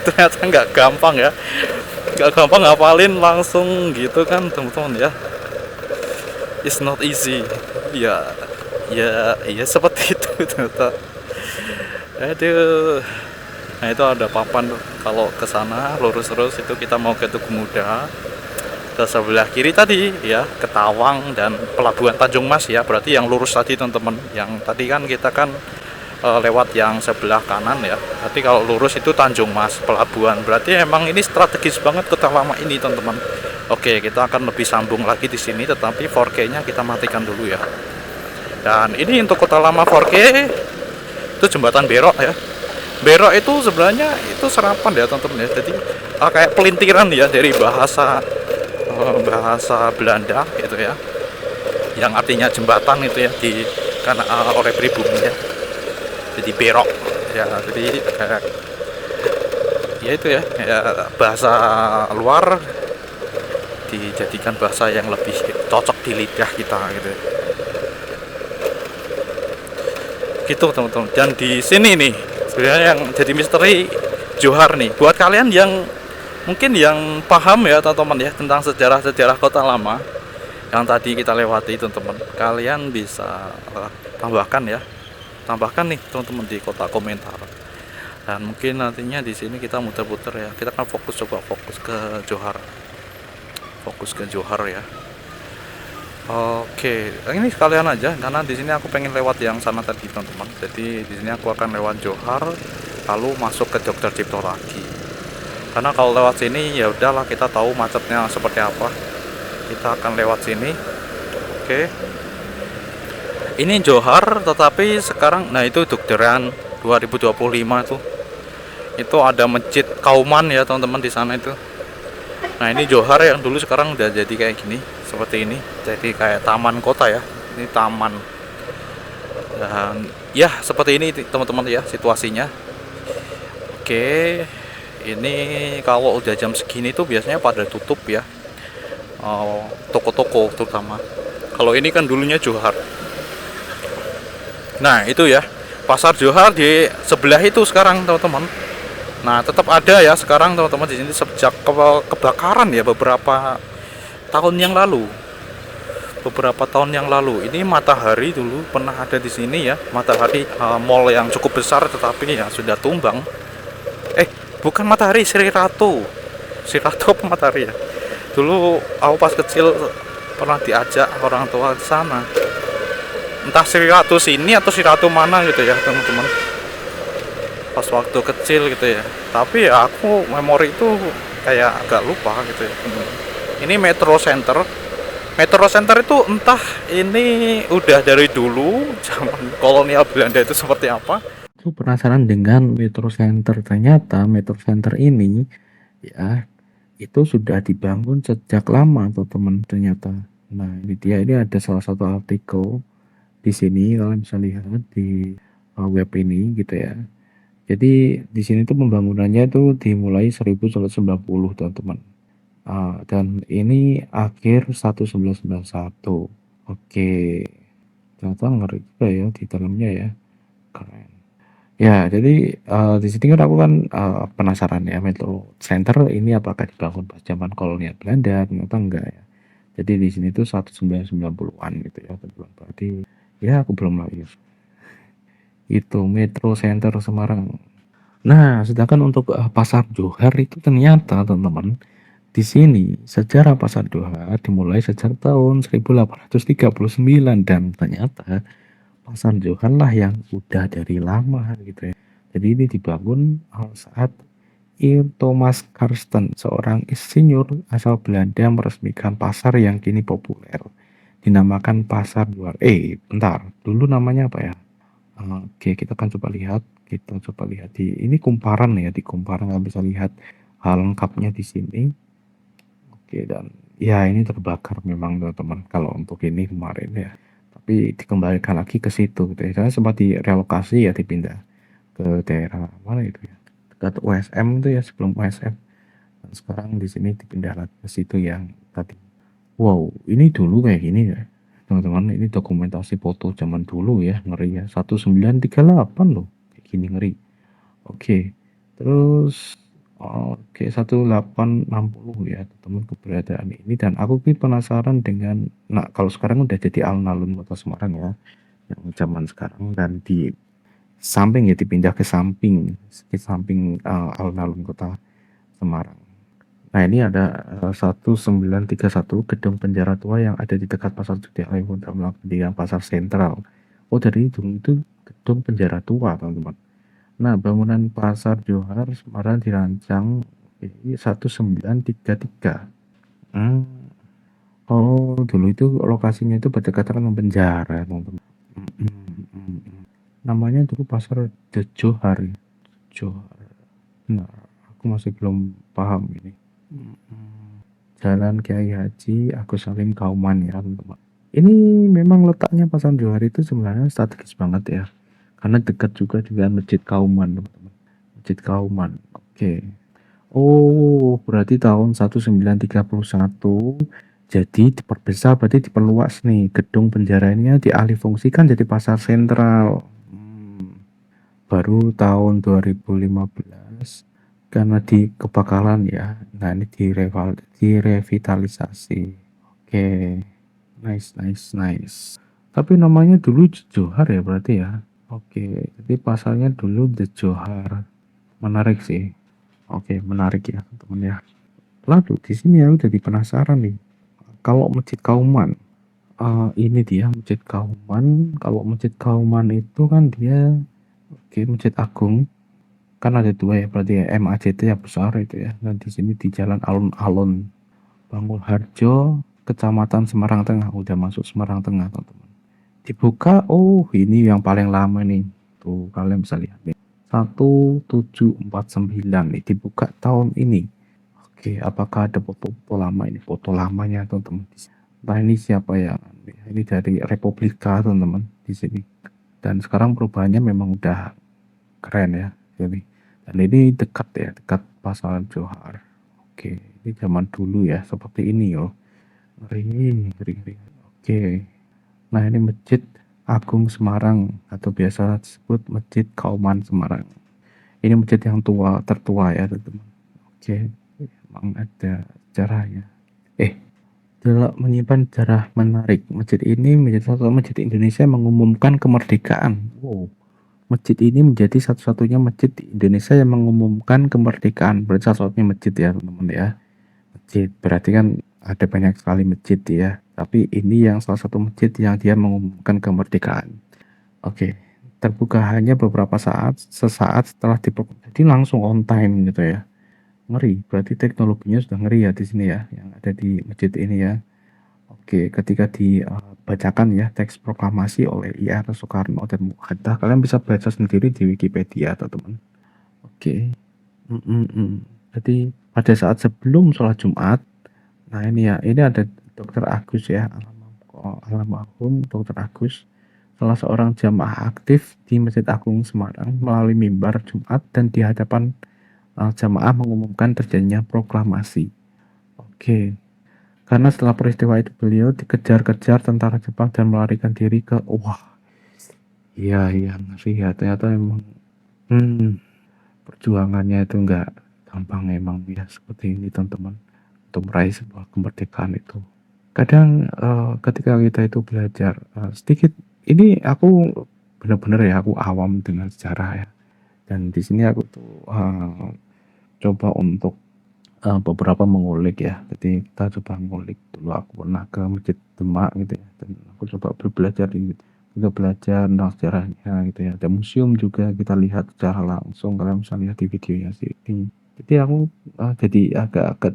Ternyata nggak gampang ya, nggak gampang ngapalin langsung gitu kan teman-teman ya. It's not easy ya seperti itu ternyata. Aduh. Nah itu ada papan kalau ke sana lurus terus itu kita mau ke Tugu Muda. Ke sebelah kiri tadi ya ke Tawang dan Pelabuhan Tanjung Mas ya, berarti yang lurus tadi teman-teman. Yang tadi kan kita kan lewat yang sebelah kanan ya, berarti kalau lurus itu Tanjung Mas Pelabuhan. Berarti emang ini strategis banget Kota Lama ini teman-teman. Oke, kita akan lebih sambung lagi di sini, tetapi 4K nya kita matikan dulu ya. Dan ini untuk Kota Lama 4K itu jembatan Berok ya. Berok itu sebenarnya itu serapan ya teman-teman ya. Jadi kayak pelintiran ya dari bahasa bahasa Belanda gitu ya, yang artinya jembatan itu ya, di karena oleh pribumi ya, jadi berok ya, jadi kayak ya itu ya, ya bahasa luar dijadikan bahasa yang lebih cocok di lidah kita gitu ya. Gitu teman-teman. Dan di sini nih sebenarnya yang jadi misteri Johar nih, buat kalian yang mungkin yang paham ya teman-teman ya tentang sejarah-sejarah kota lama yang tadi kita lewati teman-teman, kalian bisa tambahkan nih teman-teman di kotak komentar. Dan mungkin nantinya di sini kita muter-muter ya, kita kan coba fokus ke Johar ya. Oke, ini sekalian aja karena di sini aku pengen lewat yang sana tadi teman-teman. Jadi di sini aku akan lewat Johar lalu masuk ke Dr. Cipto lagi. Karena kalau lewat sini ya udahlah, kita tahu macetnya seperti apa. Kita akan lewat sini. Oke. Ini Johar, tetapi sekarang nah itu Dokteran 2025 tuh. Itu ada masjid Kauman ya teman-teman di sana itu. Nah ini Johar yang dulu sekarang udah jadi kayak gini, seperti ini. Jadi kayak taman kota ya. Ini taman. Dan ya seperti ini teman-teman ya situasinya. Oke. Ini kalau udah jam segini tuh biasanya pada tutup ya. Toko-toko terutama. Kalau ini kan dulunya Johar. Nah itu ya, pasar Johar di sebelah itu sekarang teman-teman. Nah tetap ada ya sekarang teman-teman di sini sejak kebakaran ya beberapa tahun yang lalu. Ini Matahari dulu pernah ada di sini ya. Matahari mall yang cukup besar tetapi ya sudah tumbang. Bukan Matahari, Sri Ratu apa Matahari ya. Dulu aku pas kecil pernah diajak orang tua ke sana. Entah Sri Ratu sini atau Sri Ratu mana gitu ya teman-teman. Pas waktu kecil gitu ya. Tapi ya aku memori itu kayak agak lupa gitu ya. Ini Metro Center. Metro Center itu entah ini udah dari dulu zaman kolonial Belanda itu seperti apa. Aku penasaran dengan Metro Center. Ternyata Metro Center ini ya itu sudah dibangun sejak lama teman-teman ternyata. Nah ini dia, ini ada salah satu artikel di sini kalian bisa lihat di web ini gitu ya. Jadi di sini tuh pembangunannya itu dimulai 1990 teman-teman. Dan ini akhir 1991. Oke. Ternyata ngeri juga ya di dalamnya ya. Keren. Ya, jadi di sini kan aku kan penasaran ya, Metro Center ini apakah dibangun pas zaman kolonial Belanda? Ternyata enggak ya. Jadi di sini tuh 1990-an gitu ya, teman-teman. Berarti ya aku belum lahir. Itu Metro Center Semarang. Nah, sedangkan untuk pasar Johar itu ternyata teman-teman di sini sejarah pasar Johar dimulai sejak tahun 1839 dan ternyata pasar Johar lah yang udah dari lama gitu ya. Jadi ini dibangun saat Thomas Karsten, seorang insinyur asal Belanda meresmikan pasar yang kini populer. Dinamakan Pasar Johar. Bentar, dulu namanya apa ya? Oke, kita akan coba lihat. Kita coba lihat di ini kumparan ya, di kumparan nggak bisa lihat hal lengkapnya di sini. Oke, dan ya ini terbakar memang teman-teman kalau untuk ini kemarin ya. Tapi dikembalikan lagi ke situ gitu ya. Karena sempat direlokasi ya, dipindah ke daerah mana itu ya? Dekat USM itu ya, sebelum USM. Dan sekarang di sini dipindah lagi ke situ yang tadi. Wow, ini dulu kayak gini ya. Teman-teman, ini dokumentasi foto zaman dulu ya, ngeri ya. 1938 loh, kayak gini ngeri. Oke, terus oke 1860 ya teman keberadaan ini, dan aku penasaran dengan kalau sekarang udah jadi alun-alun kota Semarang ya, yang zaman sekarang, dan di samping ya dipindah ke samping alun-alun kota Semarang. Nah ini ada 1931 gedung penjara tua yang ada di dekat Pasar Judi Alai di Pasar Sentral. Oh dari itu gedung penjara tua teman-teman. Nah bangunan Pasar Johar Semarang dirancang 1933. Oh dulu itu lokasinya itu berdekatan dengan penjara teman-teman. Namanya dulu Pasar The Johar. Nah aku aku masih belum paham ini. Jalan Kiai Haji Agus Salim Kauman ya teman-teman. Ini memang letaknya Pasar Johar itu sebenarnya strategis banget ya, karena dekat juga dengan Masjid Kauman teman-teman. Masjid Kauman, oke. Oh, berarti tahun 1931 jadi diperbesar, berarti diperluas nih gedung penjara ini, dialih fungsikan jadi pasar sentral. Baru tahun 2015 karena di kebakaran ya. Nah, ini direvitalisasi. Oke. Nice. Tapi namanya dulu Johar ya berarti ya. Oke, jadi pasalnya dulu The Johar. Menarik sih. Oke, menarik ya teman-teman ya. Lalu di sini aku jadi penasaran nih. Kalau Masjid Kauman, ini dia Masjid Kauman. Kalau Masjid Kauman itu kan dia, oke, Masjid Agung. Kan ada dua ya, berarti ya MACT yang besar itu ya. Dan di sini di Jalan Alun-Alun, Bangkulharjo, Kecamatan Semarang Tengah. Udah masuk Semarang Tengah teman-teman. Dibuka, oh ini yang paling lama nih. Tuh kalian bisa lihat nih. 1749 nih dibuka tahun ini. Oke, apakah ada foto-foto lama ini? Foto lamanya teman-teman. Nah ini siapa ya? Ini dari Republika teman-teman di sini. Dan sekarang perubahannya memang udah keren ya. Jadi, dan ini dekat ya, dekat Pasar Johar. Oke, ini zaman dulu ya, seperti ini loh. Ngeri. Oke. Nah, ini Masjid Agung Semarang atau biasa disebut Masjid Kauman Semarang. Ini masjid yang tertua ya, teman-teman. Oke, memang ada sejarahnya. Dalam menyimpan sejarah menarik. Masjid ini menjadi satu masjid Indonesia yang mengumumkan kemerdekaan. Wow. Masjid ini menjadi satu-satunya masjid di Indonesia yang mengumumkan kemerdekaan. Berarti satu-satunya masjid ya teman-teman ya. Masjid berarti kan ada banyak sekali masjid ya. Tapi ini yang salah satu masjid yang dia mengumumkan kemerdekaan. Oke, terbuka hanya beberapa saat, sesaat setelah diproses. Jadi langsung on time gitu ya. Ngeri, berarti teknologinya sudah ngeri ya di sini ya, yang ada di masjid ini ya. Oke, ketika dibacakan ya teks proklamasi oleh IR Soekarno dan Bung Hatta, kalian bisa baca sendiri di Wikipedia teman-teman. Oke. Jadi pada saat sebelum sholat Jumat, nah ini ya, ini ada Dr. Agus ya, almarhum Dr. Agus, salah seorang jamaah aktif di Masjid Agung Semarang melalui mimbar Jumat dan di hadapan jamaah mengumumkan terjadinya proklamasi. Oke. Karena setelah peristiwa itu beliau dikejar-kejar tentara Jepang dan melarikan diri ke iya ngeri ya, ternyata memang perjuangannya itu enggak gampang emang ya, seperti ini teman-teman, untuk meraih sebuah kemerdekaan itu. Kadang ketika kita itu belajar sedikit, ini aku benar-benar ya, aku awam dengan sejarah ya, dan di sini aku tuh coba untuk beberapa mengulik ya. Jadi kita coba mengulik dulu. Aku pernah ke Masjid Demak gitu ya, dan aku coba belajar kita belajar tentang sejarahnya gitu ya. Ada museum juga kita lihat secara langsung, kalian bisa lihat di videonya sini. Jadi aku jadi agak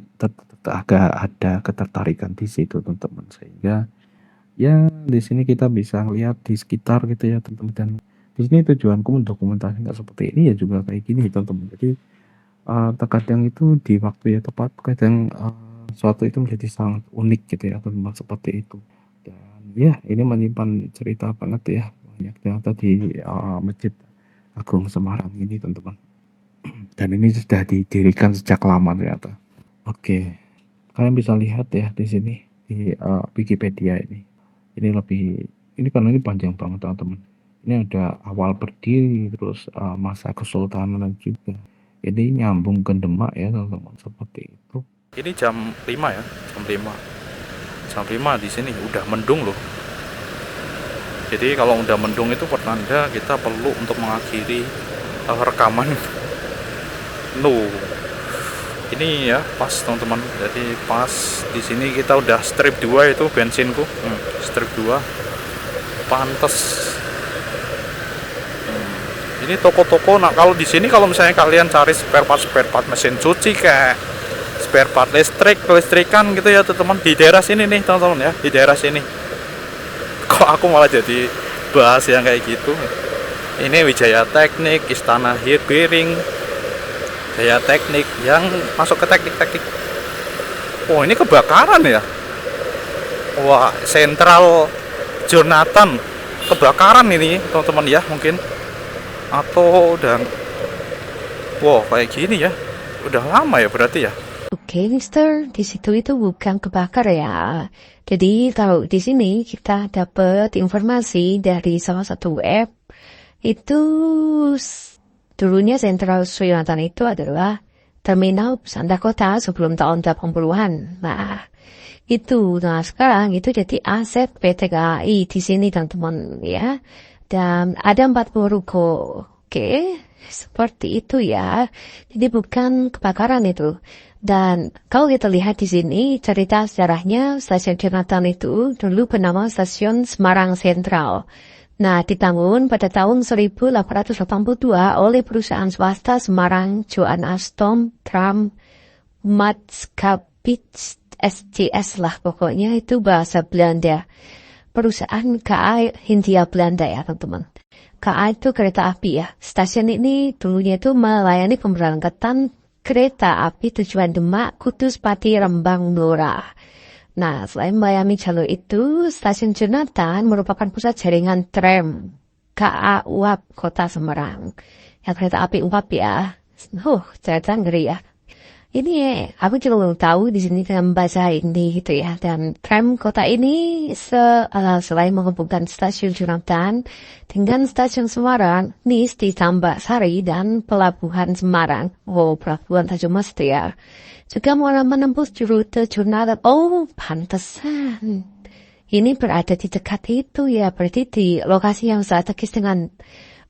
ada ketertarikan di situ teman-teman, sehingga ya di sini kita bisa lihat di sekitar gitu ya teman-teman. Dan di sini tujuanku mendokumentasikan seperti ini ya juga kayak gini teman-teman. Jadi terkadang itu di waktu yang tepat, kadang suatu itu menjadi sangat unik gitu ya teman-teman, seperti itu. Dan ya ini menyimpan cerita banget ya, banyak ternyata di Masjid Agung Semarang ini teman-teman. Dan ini sudah didirikan sejak lama ternyata. Oke, kalian bisa lihat ya di sini di Wikipedia ini. Ini karena ini panjang banget teman-teman. Ini ada awal berdiri, terus masa kesultanan juga. Ini nyambung ke Demak ya teman-teman, seperti itu. Ini jam 5 ya, jam 5 di sini udah mendung loh. Jadi kalau udah mendung itu pertanda kita perlu untuk mengakhiri rekaman. Ini ya pas teman-teman. Jadi pas di sini kita udah strip 2 itu bensinku, strip 2 pantes. Ini toko-toko. Nah kalau di sini kalau misalnya kalian cari spare part mesin cuci, kayak spare part listrikan gitu ya teman-teman, di daerah sini nih teman-teman ya, di daerah sini. Kok aku malah jadi bahas yang kayak gitu. Ini Wijaya Teknik, Istana Bearing, Gaya teknik yang masuk ke teknik-teknik. Oh, ini kebakaran ya. Wah, Sentral Jonathan kebakaran ini teman-teman ya, mungkin atau udah, wow, kayak gini ya, udah lama ya berarti ya. Oke, Mister, di situ itu bukan kebakar ya. Jadi kalau di sini kita dapat informasi dari salah satu web, itu dulunya Sentral Jonathan itu adalah terminal bus antar kota sebelum tahun 80-an. Nah, sekarang itu jadi aset PT KAI di sini teman-teman ya. Dan ada 40 ruko. Oke, seperti itu ya. Jadi bukan kebakaran itu. Dan kalau kita lihat di sini cerita sejarahnya, stasiun Jonathan itu dulu bernama Stasiun Semarang Sentral. Nah, dibangun pada tahun 1882 oleh perusahaan swasta Semarang Johan Alstom Tram Maatschappij SCS lah pokoknya, itu bahasa Belanda. Perusahaan KA Hindia Belanda ya teman-teman. KA itu kereta api ya. Stasiun ini dulunya itu melayani pemberangkatan kereta api tujuan Demak, Kudus, Pati, Rembang, Blora. Nah, selain melayani jalur itu, Stasiun Jonathan merupakan pusat jaringan tram KA Uap Kota Semarang. Ya, kereta api uap ya. Cerita ngeri ya. Ini aku juga belum tahu di sini dengan bahasa ini gitu ya. Dan tram kota ini selain menghubungkan Stasiun Jonathan dengan Stasiun Semarang, Nis ditambah Sari dan Pelabuhan Semarang. Oh, Pelabuhan Tanjung Mas itu ya. Juga menembus rute Jonathan. Oh, pantesan. Ini berada di dekat itu ya. Berarti di lokasi yang strategis dengan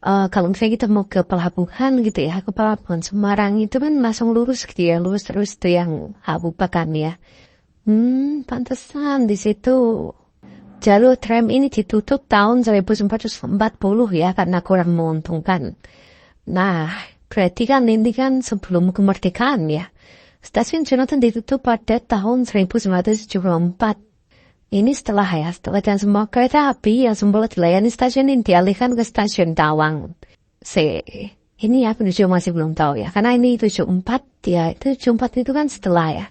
kalau misalnya kita mau ke pelabuhan gitu ya, ke pelabuhan Semarang itu kan langsung lurus gitu ya, lurus terus itu yang bukan ya. Pantesan di situ jalur tram ini ditutup tahun 1440 ya, karena kurang menguntungkan. Nah, berarti kan ini kan sebelum kemerdekaan ya. Stasiun Jonathan ditutup pada tahun 1974. Ini setelah dan semua kereta api yang semula dilayani stasiun ini dialihkan ke stasiun Tawang. Ini ya penunjuk masih belum tahu ya, karena ini 74 ya, 74 itu kan setelah ya.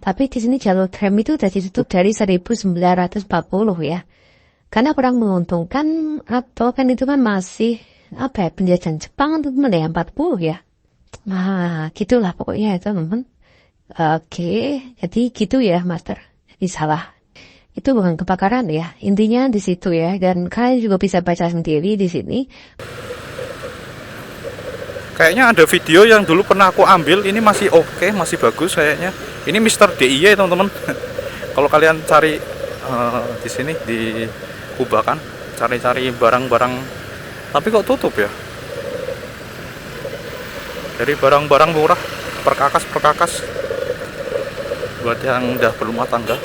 Tapi di sini jalur tram itu sudah ditutup dari 1940 ya. Karena kurang menguntungkan atau kan itu kan masih penjajahan Jepang itu ya 40 ya. Nah, gitulah pokoknya itu teman-teman. Oke, jadi gitu ya Master. Ini salah. Itu bukan kebakaran ya, intinya di situ ya, dan kalian juga bisa baca sendiri di sini. Kayaknya ada video yang dulu pernah aku ambil, ini masih oke, masih bagus kayaknya. Ini Mr. DIY teman-teman. Kalau kalian cari di sini di Kubakan, cari-cari barang-barang, tapi kok tutup ya? Dari barang-barang murah, perkakas buat yang udah berumah tangga.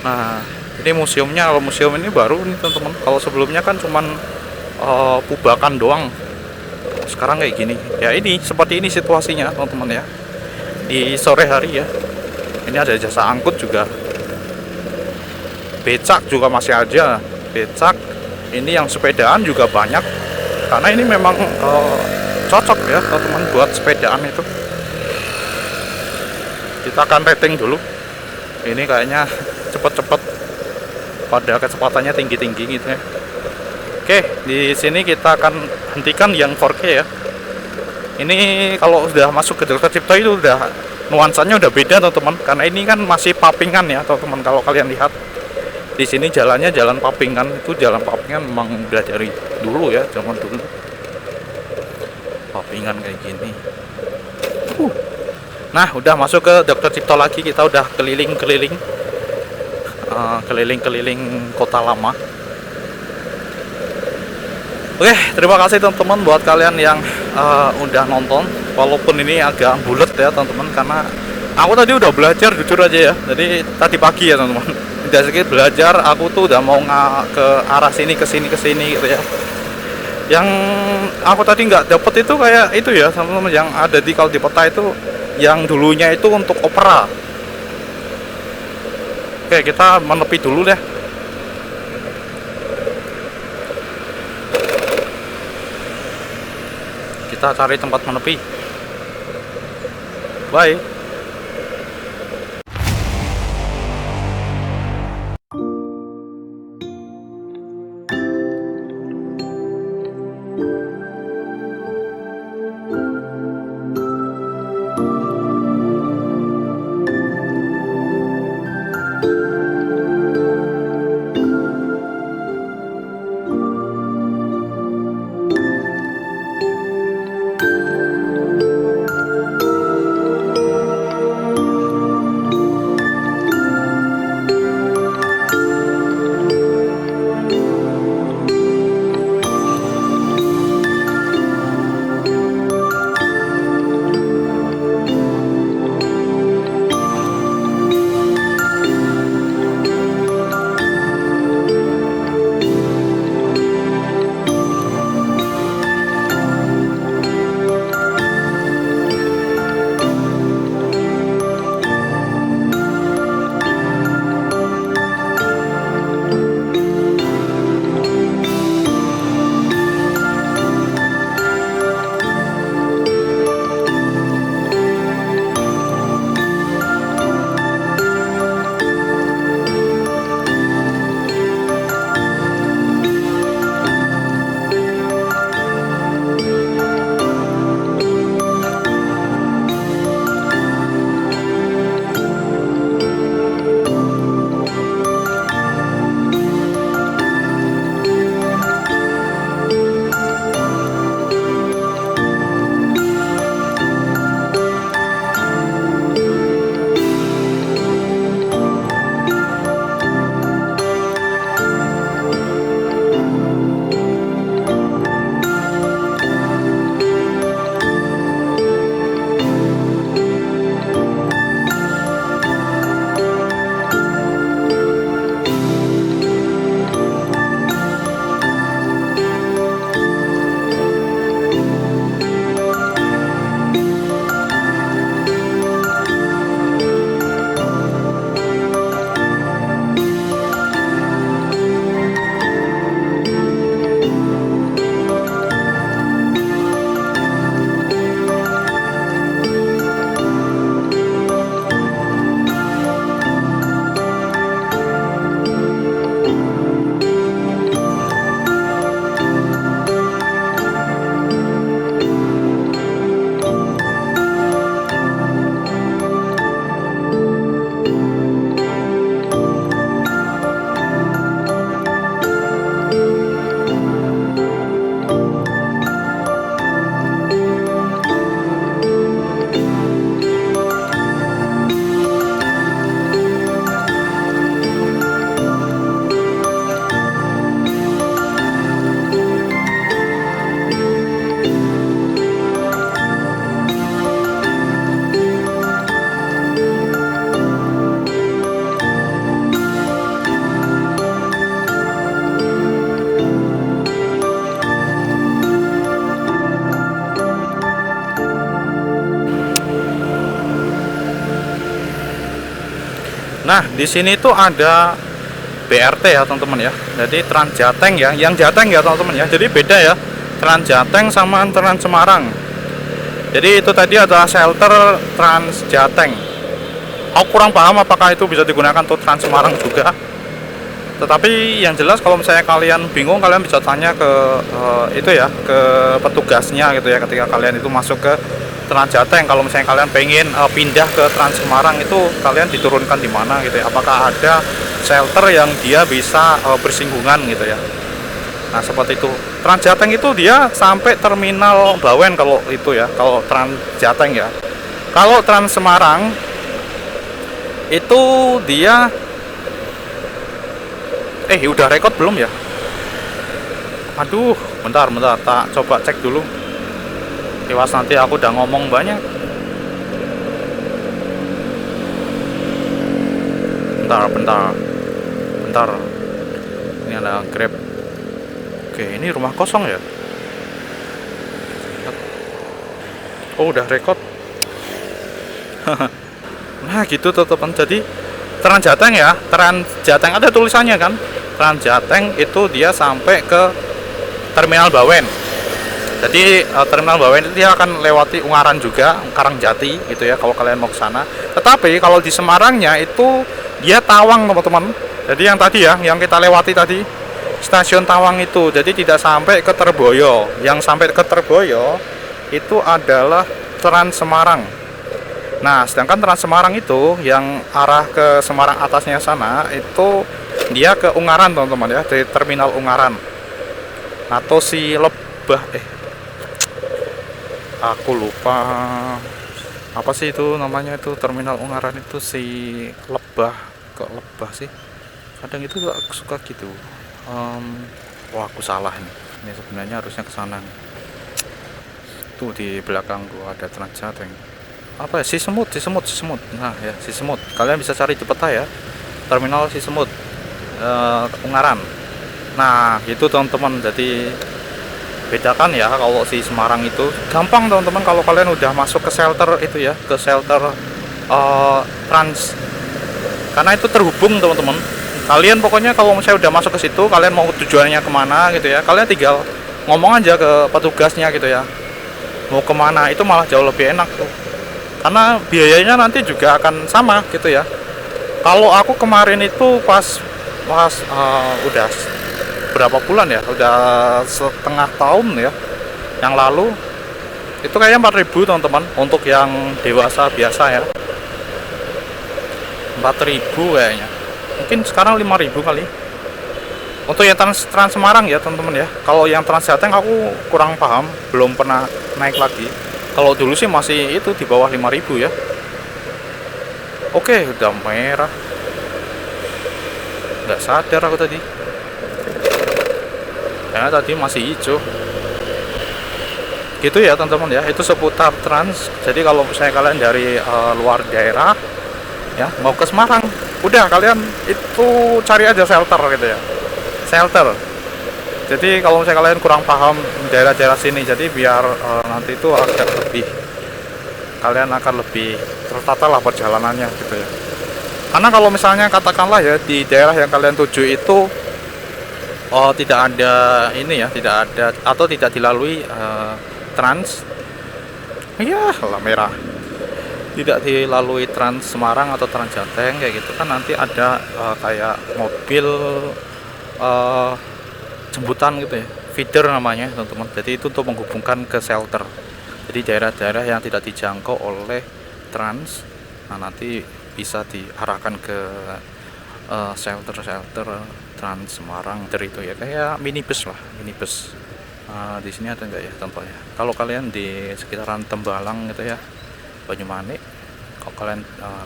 Nah, ini museumnya. Kalau museum ini baru nih teman-teman. Kalau sebelumnya kan cuman Pubakan doang. Sekarang kayak gini. Ya ini seperti ini situasinya teman-teman ya. Di sore hari ya. Ini ada jasa angkut juga. Becak juga masih ada. Becak. Ini yang sepedaan juga banyak. Karena ini memang cocok ya teman-teman buat sepedaan itu. Kita akan rating dulu. Ini kayaknya cepet-cepet, pada kecepatannya tinggi-tinggi gitu ya. Oke, di sini kita akan hentikan yang 4K ya. Ini kalau sudah masuk ke Dr. Cipto itu udah nuansanya udah beda teman-teman, karena ini kan masih papingan ya teman-teman. Kalau kalian lihat di sini jalannya jalan papingan, itu jalan papingan memang udah dari dulu ya, zaman dulu papingan kayak gini. Nah, udah masuk ke Dr. Cipto lagi, kita udah keliling-keliling kota lama. Oke, terima kasih teman-teman buat kalian yang udah nonton, walaupun ini agak bulat ya teman-teman, karena aku tadi udah belajar jujur aja ya. Jadi tadi pagi ya teman-teman, udah sedikit belajar, aku tuh udah mau ke arah sini ke sini gitu ya. Yang aku tadi nggak dapet itu kayak itu ya teman-teman, yang ada di kalau di peta itu yang dulunya itu untuk opera. Oke, kita menepi dulu deh. Kita cari tempat menepi. Bye. Nah, di sini tuh ada BRT ya teman-teman ya. Jadi Trans Jateng ya, yang Jateng ya teman-teman ya. Jadi beda ya, Trans Jateng sama Trans Semarang. Jadi itu tadi adalah shelter Trans Jateng. Aku kurang paham apakah itu bisa digunakan untuk Trans Semarang juga. Tetapi yang jelas kalau misalnya kalian bingung, kalian bisa tanya ke itu ya, ke petugasnya gitu ya, ketika kalian itu masuk ke Trans Jateng. Kalau misalnya kalian pengen pindah ke Trans Semarang, itu kalian diturunkan di mana gitu ya, apakah ada shelter yang dia bisa bersinggungan gitu ya. Nah seperti itu. Trans Jateng itu dia sampai terminal Bawen kalau itu ya, kalau Trans Jateng ya. Kalau Trans Semarang itu dia udah rekod belum ya? Aduh, bentar, tak coba cek dulu. Tiwas nanti aku udah ngomong banyak. Bentar. Ini ada Grab. Oke, ini rumah kosong ya? Oh, udah rekod. Nah, gitu teman-teman. Jadi Trans Jateng ya, Trans Jateng ada tulisannya kan? Trans Jateng itu dia sampai ke Terminal Bawen. Jadi terminal bawah ini dia akan lewati Ungaran juga, Karangjati gitu ya kalau kalian mau ke sana. Tetapi kalau di Semarangnya itu dia Tawang teman-teman. Jadi yang tadi ya, yang kita lewati tadi stasiun Tawang itu. Jadi tidak sampai ke Terboyo. Yang sampai ke Terboyo itu adalah Trans Semarang. Nah, sedangkan Trans Semarang itu yang arah ke Semarang atasnya sana itu dia ke Ungaran teman-teman ya, dari terminal Ungaran. Atau si Lebah aku lupa apa sih itu namanya, itu terminal Ungaran itu si Lebah, kok Lebah sih, kadang itu aku suka gitu. Wah aku salah ini sebenarnya harusnya ke sana nih. Tuh di belakang gua ada Transjateng, apa ya, Sisemut. Nah ya, Sisemut, kalian bisa cari di peta ya, terminal Sisemut, Ungaran. Nah gitu teman-teman. Jadi bedakan ya, kalau si Semarang itu gampang teman-teman kalau kalian udah masuk ke shelter itu ya, ke shelter Trans, karena itu terhubung teman-teman. Kalian pokoknya kalau saya udah masuk ke situ, kalian mau tujuannya kemana gitu ya, kalian tinggal ngomong aja ke petugasnya gitu ya, mau kemana. Itu malah jauh lebih enak tuh, karena biayanya nanti juga akan sama gitu ya. Kalau aku kemarin itu pas udah berapa bulan ya, udah setengah tahun ya yang lalu, itu kayaknya 4.000 teman-teman untuk yang dewasa biasa ya, 4.000 kayaknya, mungkin sekarang 5.000 kali untuk yang Trans Semarang ya teman-teman ya. Kalau yang Transjateng aku kurang paham, belum pernah naik lagi. Kalau dulu sih masih itu di bawah 5.000 ya. Oke, udah merah, nggak sadar aku tadi, karena tadi masih hijau gitu ya teman-teman ya. Itu seputar Trans. Jadi kalau misalnya kalian dari luar daerah ya mau ke Semarang, udah kalian itu cari aja shelter gitu ya, shelter. Jadi kalau misalnya kalian kurang paham daerah-daerah sini, jadi biar nanti itu agak lebih, kalian akan lebih tertata lah perjalanannya gitu ya. Karena kalau misalnya katakanlah ya di daerah yang kalian tuju itu tidak ada ini ya, tidak ada atau tidak dilalui Trans, ya lah merah, tidak dilalui Trans Semarang atau Transjateng kayak gitu kan, nanti ada kayak mobil jemputan gitu ya, feeder namanya teman-teman. Jadi itu untuk menghubungkan ke shelter. Jadi daerah-daerah yang tidak dijangkau oleh Trans, nah nanti bisa diarahkan ke shelter Trans Semarang dari itu ya, kayak minibus lah, minibus. Di sini ada enggak ya contohnya? Kalau kalian di sekitaran Tembalang gitu ya, Banyumanik, kalau kalian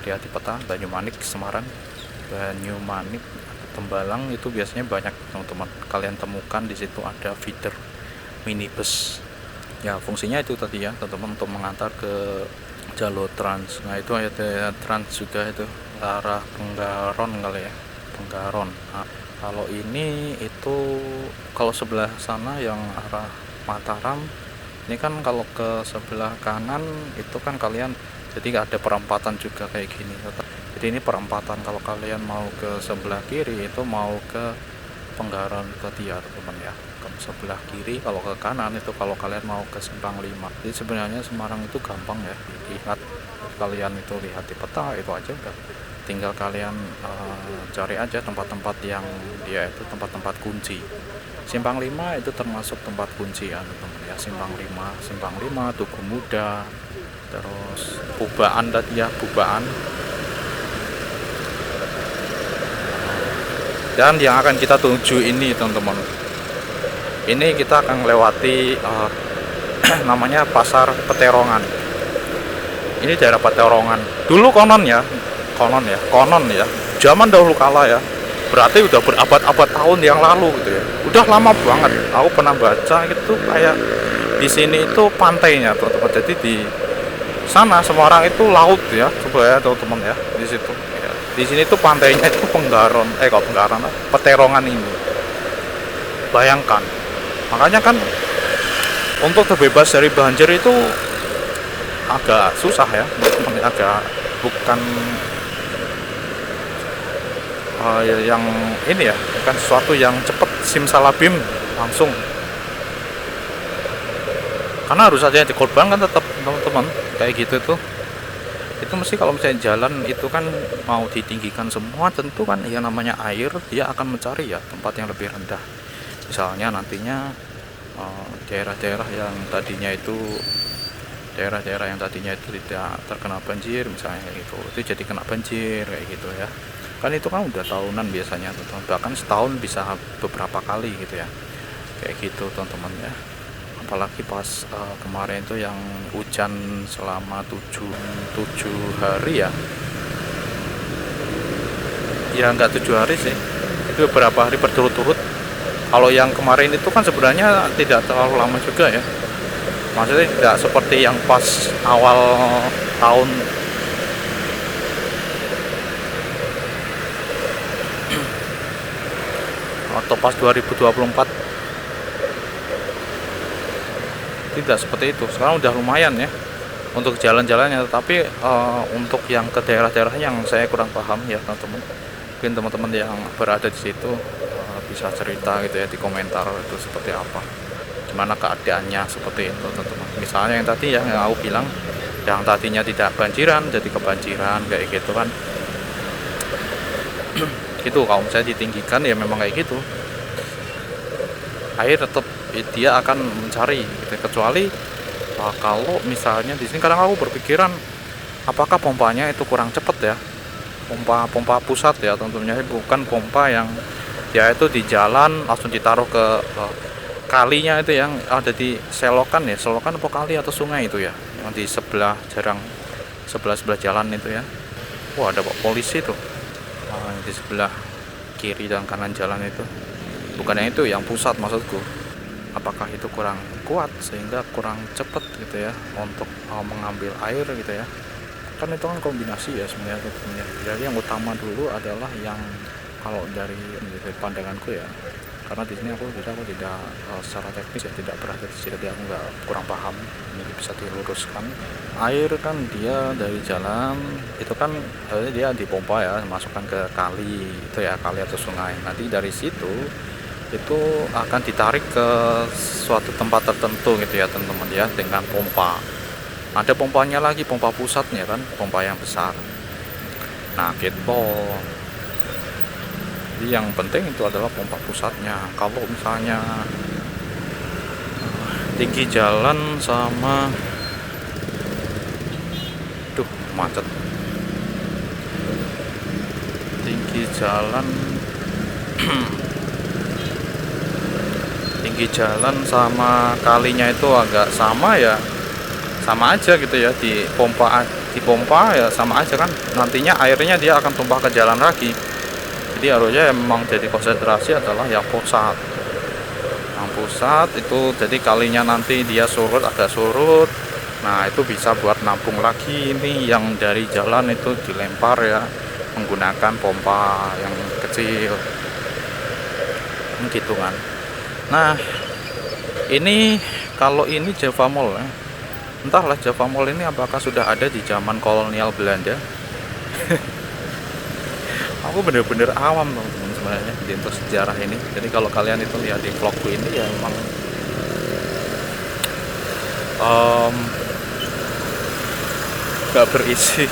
lihat di peta Banyumanik, Semarang, Banyumanik, Tembalang itu biasanya banyak teman-teman. Kalian temukan di situ ada feeder minibus. Ya fungsinya itu tadi ya teman-teman, untuk mengantar ke jalur Trans. Nah itu ada Trans juga itu arah Penggaron kali ya, Penggaron. Nah, kalau ini itu kalau sebelah sana yang arah Mataram, ini kan kalau ke sebelah kanan itu kan kalian jadi ada perempatan juga kayak gini. Jadi ini perempatan, kalau kalian mau ke sebelah kiri itu mau ke Penggaron tadi ya teman ya, ke sebelah kiri. Kalau ke kanan itu kalau kalian mau ke Simpang 5. Jadi sebenarnya Semarang itu gampang ya dilihat, kalian itu lihat di peta itu aja udah, tinggal kalian cari aja tempat-tempat yang dia itu tempat-tempat kunci. Simpang 5 itu termasuk tempat kunci ya teman-teman ya, Simpang 5, Tugu Muda, terus Bubaan tadi ya, Bubaan. Dan yang akan kita tuju ini teman-teman, ini kita akan melewati namanya Pasar Peterongan. Ini daerah Peterongan. Dulu konon ya, zaman dahulu kala ya, berarti udah berabad-abad tahun yang lalu gitu ya, udah lama banget. Aku pernah baca gitu kayak di sini itu pantainya teman-teman. Jadi di sana Semarang itu laut ya, coba ya teman-teman ya, di situ ya. Di sini tuh pantainya itu Peterongan ini. Bayangkan, makanya kan untuk terbebas dari banjir itu agak susah ya teman-teman, agak bukan yang ini ya, bukan sesuatu yang cepat simsalabim langsung. karena harus ada yang dikorbankan tetap teman-teman kayak gitu tuh. Itu mesti kalau misalnya jalan itu kan mau ditinggikan semua, tentu kan ya namanya air, dia akan mencari ya tempat yang lebih rendah. Misalnya nantinya daerah-daerah yang tadinya itu tidak terkena banjir misalnya kayak gitu, itu jadi kena banjir kayak gitu ya. Kan itu kan udah tahunan biasanya teman-teman, bahkan setahun bisa beberapa kali gitu ya, kayak gitu teman-teman ya. Apalagi pas kemarin itu yang hujan selama 7 hari ya nggak 7 hari sih, itu beberapa hari berturut-turut. Kalau yang kemarin itu kan sebenarnya tidak terlalu lama juga ya, maksudnya tidak seperti yang pas awal tahun atau pas 2024, tidak seperti itu. Sekarang udah lumayan ya untuk jalan-jalannya, tetapi untuk yang ke daerah-daerah yang saya kurang paham ya teman-teman, mungkin teman-teman yang berada di situ bisa cerita gitu ya di komentar itu seperti apa, gimana keadaannya seperti itu teman-teman. Misalnya yang tadi yang aku bilang, yang tadinya tidak banjiran jadi kebanjiran kayak gitu kan. Gitu kalau misalnya ditinggikan ya memang kayak gitu, air tetap dia akan mencari gitu. Kecuali kalau misalnya di sini kadang aku berpikiran apakah pompanya itu kurang cepat ya, pompa pusat ya tentunya, bukan pompa yang dia itu di jalan langsung ditaruh ke kalinya itu yang ada di selokan ya, selokan apa kali atau sungai itu ya, yang di sebelah jalan itu ya. Wah, ada Pak polisi tuh di sebelah kiri dan kanan jalan itu. Bukannya itu yang pusat maksudku. Apakah itu kurang kuat sehingga kurang cepat gitu ya untuk mengambil air gitu ya. Kan itu kan kombinasi ya sebenarnya. Jadi yang utama dulu adalah yang kalau dari pandanganku ya, karena di sini aku tidak secara teknis ya tidak berada di sini, jadi aku kurang paham, ini bisa diluruskan. Air kan dia dari jalan itu kan dia dipompa ya, masukkan ke kali itu ya, kali atau sungai. Nanti dari situ itu akan ditarik ke suatu tempat tertentu gitu ya teman-teman ya, dengan pompa. Ada pompanya lagi, pompa pusatnya kan, pompa yang besar. Nah gitu. Jadi yang penting itu adalah pompa pusatnya. Kalau misalnya tinggi jalan sama macet, tinggi jalan tinggi jalan sama kalinya itu agak sama ya, sama aja gitu ya, dipompa ya sama aja kan, nantinya airnya dia akan tumpah ke jalan lagi. Jadi harusnya memang jadi konsentrasi adalah yang pusat. Yang pusat itu jadi kalinya nanti dia agak surut. Nah itu bisa buat nampung lagi, ini yang dari jalan itu dilempar ya menggunakan pompa yang kecil. Gitu kan. Nah ini kalau ini Java Mall ya. Entahlah Java Mall ini apakah sudah ada di zaman kolonial Belanda. Aku bener-bener awam teman-teman sebenarnya untuk sejarah ini. Jadi kalau kalian itu lihat di vlogku ini ya memang nggak berisi.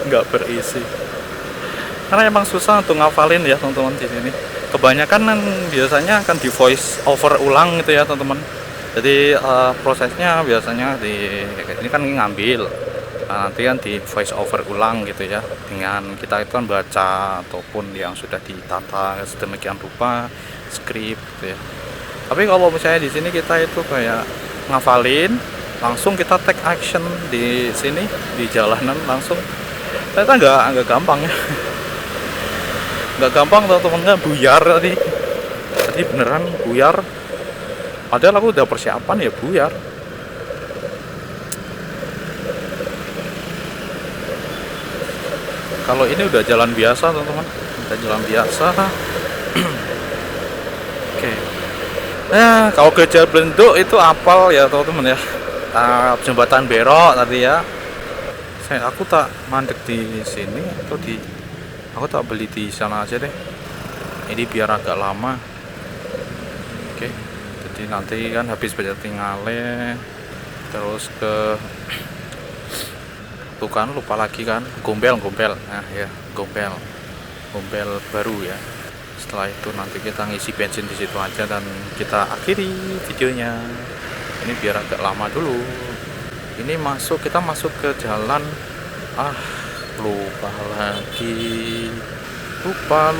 Nggak berisi karena emang susah untuk ngafalin ya teman-teman di sini. Kebanyakan kan biasanya akan di voice over ulang gitu ya teman-teman. Jadi prosesnya biasanya ini kan ngambil, nah, nanti kan di voice over ulang gitu ya, dengan kita itu kan baca ataupun yang sudah ditata sedemikian rupa skrip gitu ya. Tapi kalau misalnya di sini kita itu kayak ngafalin, langsung kita take action di sini di jalanan langsung, ternyata nggak gampang ya. Nggak gampang teman-teman, nggak buyar tadi beneran buyar, padahal aku udah persiapan ya buyar. Kalau ini udah jalan biasa teman-teman, udah jalan biasa. Oke. Nah kalau ke Jalan Belenduk itu apal ya teman-teman ya, jembatan Berok tadi ya. Aku tak mandek di sini atau aku tak beli di sana aja deh. Ini biar agak lama. Oke, Jadi nanti kan habis Tingale terus ke tuh kan lupa lagi kan Gombel. Nah ya, Gombel baru ya. Setelah itu nanti kita ngisi bensin di situ aja dan kita akhiri videonya. Ini biar agak lama dulu. Ini kita masuk ke jalan, lupa lagi, lupa.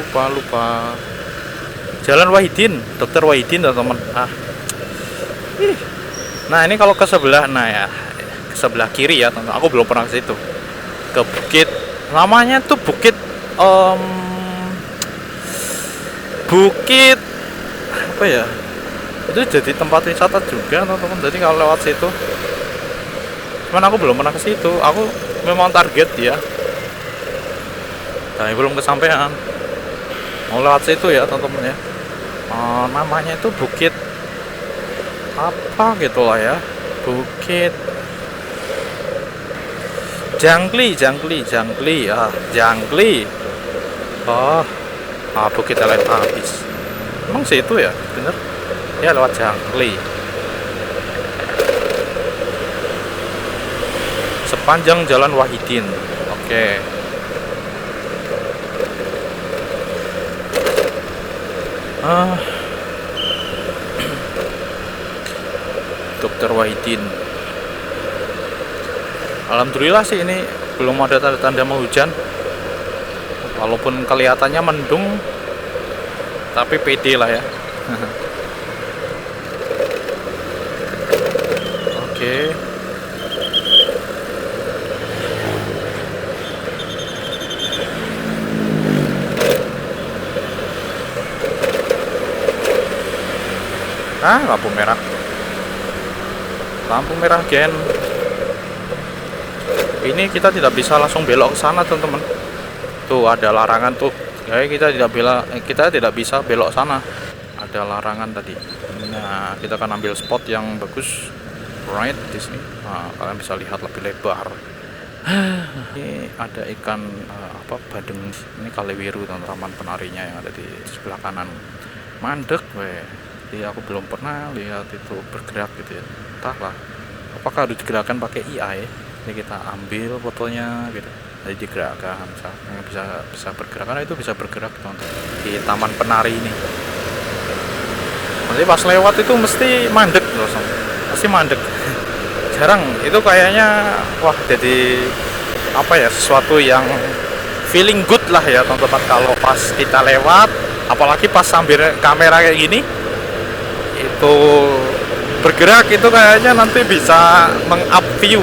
Jalan Wahidin, Dokter Wahidin teman-teman. Nah ini kalau ke sebelah, ke sebelah kiri ya teman-teman. Aku belum pernah ke situ. Ke bukit, namanya tuh bukit apa ya? Itu jadi tempat wisata juga teman-teman. Jadi kalau lewat situ, cuman aku belum pernah ke situ. Aku memang target ya, tapi belum kesampaian. Mau lewat situ ya teman-teman ya. Namanya itu bukit apa gitu lah ya, bukit Jangkli. Bukit Teletabis. Emang situ ya, bener ya, lewat Jangkli. Sepanjang jalan Wahidin. Oke. Dokter Wahidin. Alhamdulillah sih ini belum ada tanda-tanda mau hujan. Walaupun kelihatannya mendung, tapi pede lah ya. Oke. Lampu merah gen. Ini kita tidak bisa langsung belok ke sana teman-teman. Tuh ada larangan tuh. Kita tidak bisa belok sana. Ada larangan tadi. Nah, kita akan ambil spot yang bagus. Right di sini. Nah, kalian bisa lihat lebih lebar. Ini ada ikan badeng. Ini kaliwiru teman-teman, penarinya yang ada di sebelah kanan. Mandek weh. Jadi aku belum pernah lihat itu bergerak gitu ya. Entahlah apakah harus digerakkan pakai AI. Ini kita ambil fotonya gitu, jadi digerakkan bisa bergerak, karena itu bisa bergerak teman-teman di Taman Penari ini. Nanti pas lewat itu mesti mandek langsung, pasti mandek. Jarang itu kayaknya, jadi sesuatu yang feeling good lah ya teman-teman kalau pas kita lewat, apalagi pas sambil kamera kayak gini itu bergerak, itu kayaknya nanti bisa meng-up view.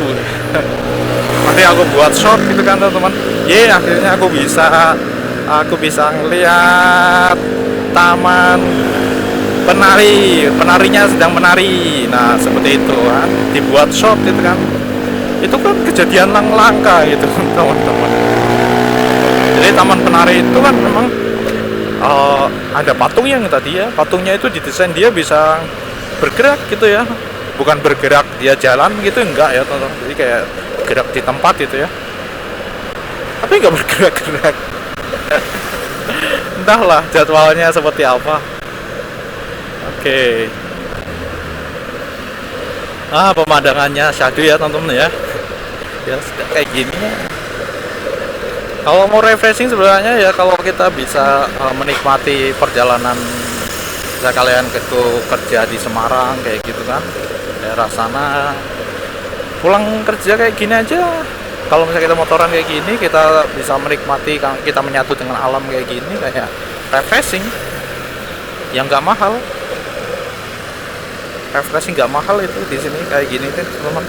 Nanti aku buat shot gitu kan teman-teman. Akhirnya aku bisa ngeliat Taman Penari, penarinya sedang menari. Nah seperti itu kan, dibuat shot gitu kan. Itu kan kejadian langka gitu teman-teman. Jadi Taman Penari itu kan memang ada patung yang tadi ya, patungnya itu didesain dia bisa bergerak gitu ya, bukan bergerak dia jalan gitu, enggak ya teman-teman. Jadi kayak gerak di tempat gitu ya, tapi enggak bergerak-gerak. Entahlah jadwalnya seperti apa. Oke. Pemandangannya syahdu ya teman-teman ya. Ya kayak gini. Kalau mau refreshing sebenarnya ya, kalau kita bisa menikmati perjalanan, bisa kalian kerja di Semarang kayak gitu kan, daerah sana, pulang kerja kayak gini aja. Kalau misalnya kita motoran kayak gini, kita bisa menikmati, kita menyatu dengan alam kayak gini, kayak refreshing yang nggak mahal. Refreshing nggak mahal itu di sini kayak gini kan teman-teman.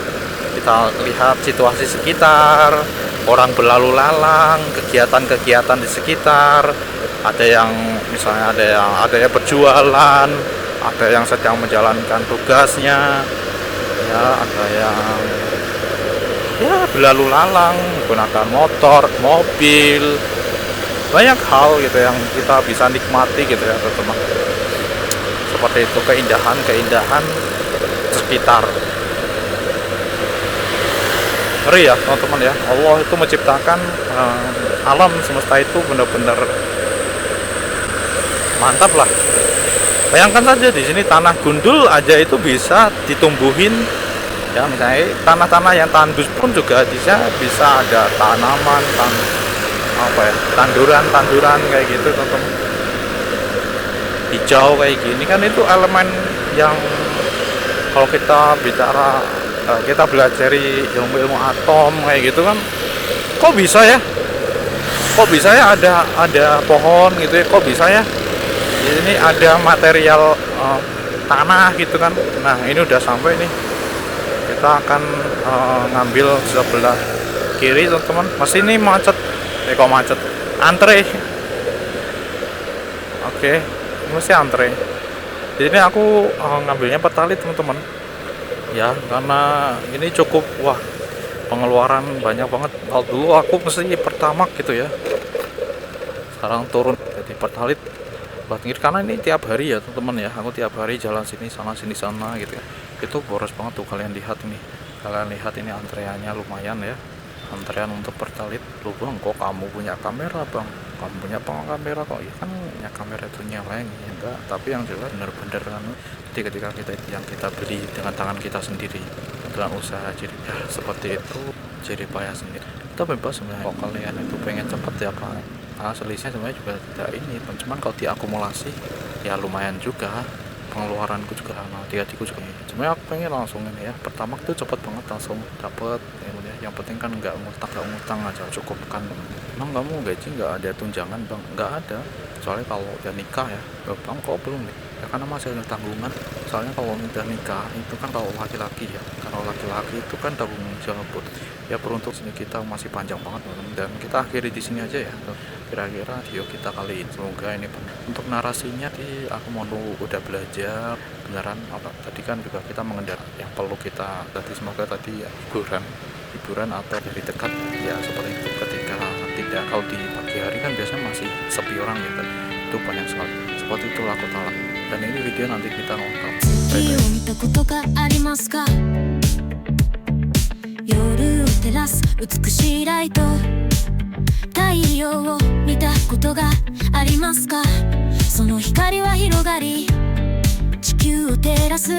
Kita lihat situasi sekitar, orang berlalu lalang, kegiatan-kegiatan di sekitar. Ada yang misalnya ada yang berjualan, ada yang sedang menjalankan tugasnya, ya ada yang berlalu lalang menggunakan motor, mobil, banyak hal gitu yang kita bisa nikmati gitu ya teman-teman. Seperti itu keindahan sekitar. Ngeri ya teman-teman ya, Allah itu menciptakan alam semesta itu benar-benar mantap lah. Bayangkan saja di sini tanah gundul aja itu bisa ditumbuhin, ya misalnya tanah-tanah yang tandus pun juga bisa ada tanaman, tanduran kayak gitu teman-teman. Hijau kayak gini kan itu elemen yang kalau kita bicara kita belajar ilmu atom kayak gitu kan, kok bisa ya ada pohon gitu ya, kok bisa ya ini ada material tanah gitu kan. Nah ini udah sampai nih, kita akan ngambil sebelah kiri teman-teman. Masih ini macet, kok macet, antre. Oke, ini masih antre. Jadi ini aku ngambilnya Pertalite teman-teman ya, karena ini cukup, wah pengeluaran banyak banget. Kalau dulu aku mesti Pertamax gitu ya, sekarang turun jadi Pertalite. Karena ini tiap hari ya teman-teman ya, aku tiap hari jalan sini sana gitu ya. Itu boros banget tuh, kalian lihat ini antreannya lumayan ya, antrean untuk Pertalite. Lu bang, kok kamu punya kamera bang, kamu punya kamera kok? Ya kan punya kamera itu nyalain ya enggak, tapi yang jelas bener-bener kan, jadi ketika kita beli dengan tangan kita sendiri dengan usaha, jadi ya seperti itu, jadi payah sendiri. Kita bebas sebenarnya, kalau kalian itu pengen cepet ya pak, selisihnya sebenarnya juga tidak ini, cuman kalau diakumulasi ya lumayan juga, pengeluaranku juga sama adik-adikku juga. Sebenarnya aku pengen langsung ini ya, pertama tuh cepet banget langsung dapet ya. Yang penting kan nggak ngutang aja, cukup kan. Emang kamu gaji nggak ada tunjangan bang? Nggak ada, soalnya kalau udah nikah ya, bang kok belum nih? Ya karena masih ada tanggungan. Soalnya kalau udah nikah itu kan kalau laki-laki ya, kalau laki-laki itu kan tanggung jawab ya, beruntung sini kita masih panjang banget dan kita akhiri di sini aja ya. Kira-kira video kita kali ini semoga ini untuk narasinya aku mau udah belajar beneran apa tadi kan juga kita mengendarai yang perlu kita tadi, semoga tadi ya, hiburan atau dari dekat ya seperti itu. Ketika tidak, kalau di pagi hari kan biasanya masih sepi orang gitu, itu banyak sekali seperti itulah kota Talang. Dan ini video nanti kita nonton. Bye-bye. 夜を照らす美しいライト、太陽を見たことがありますか？その光は広がり地球を照らす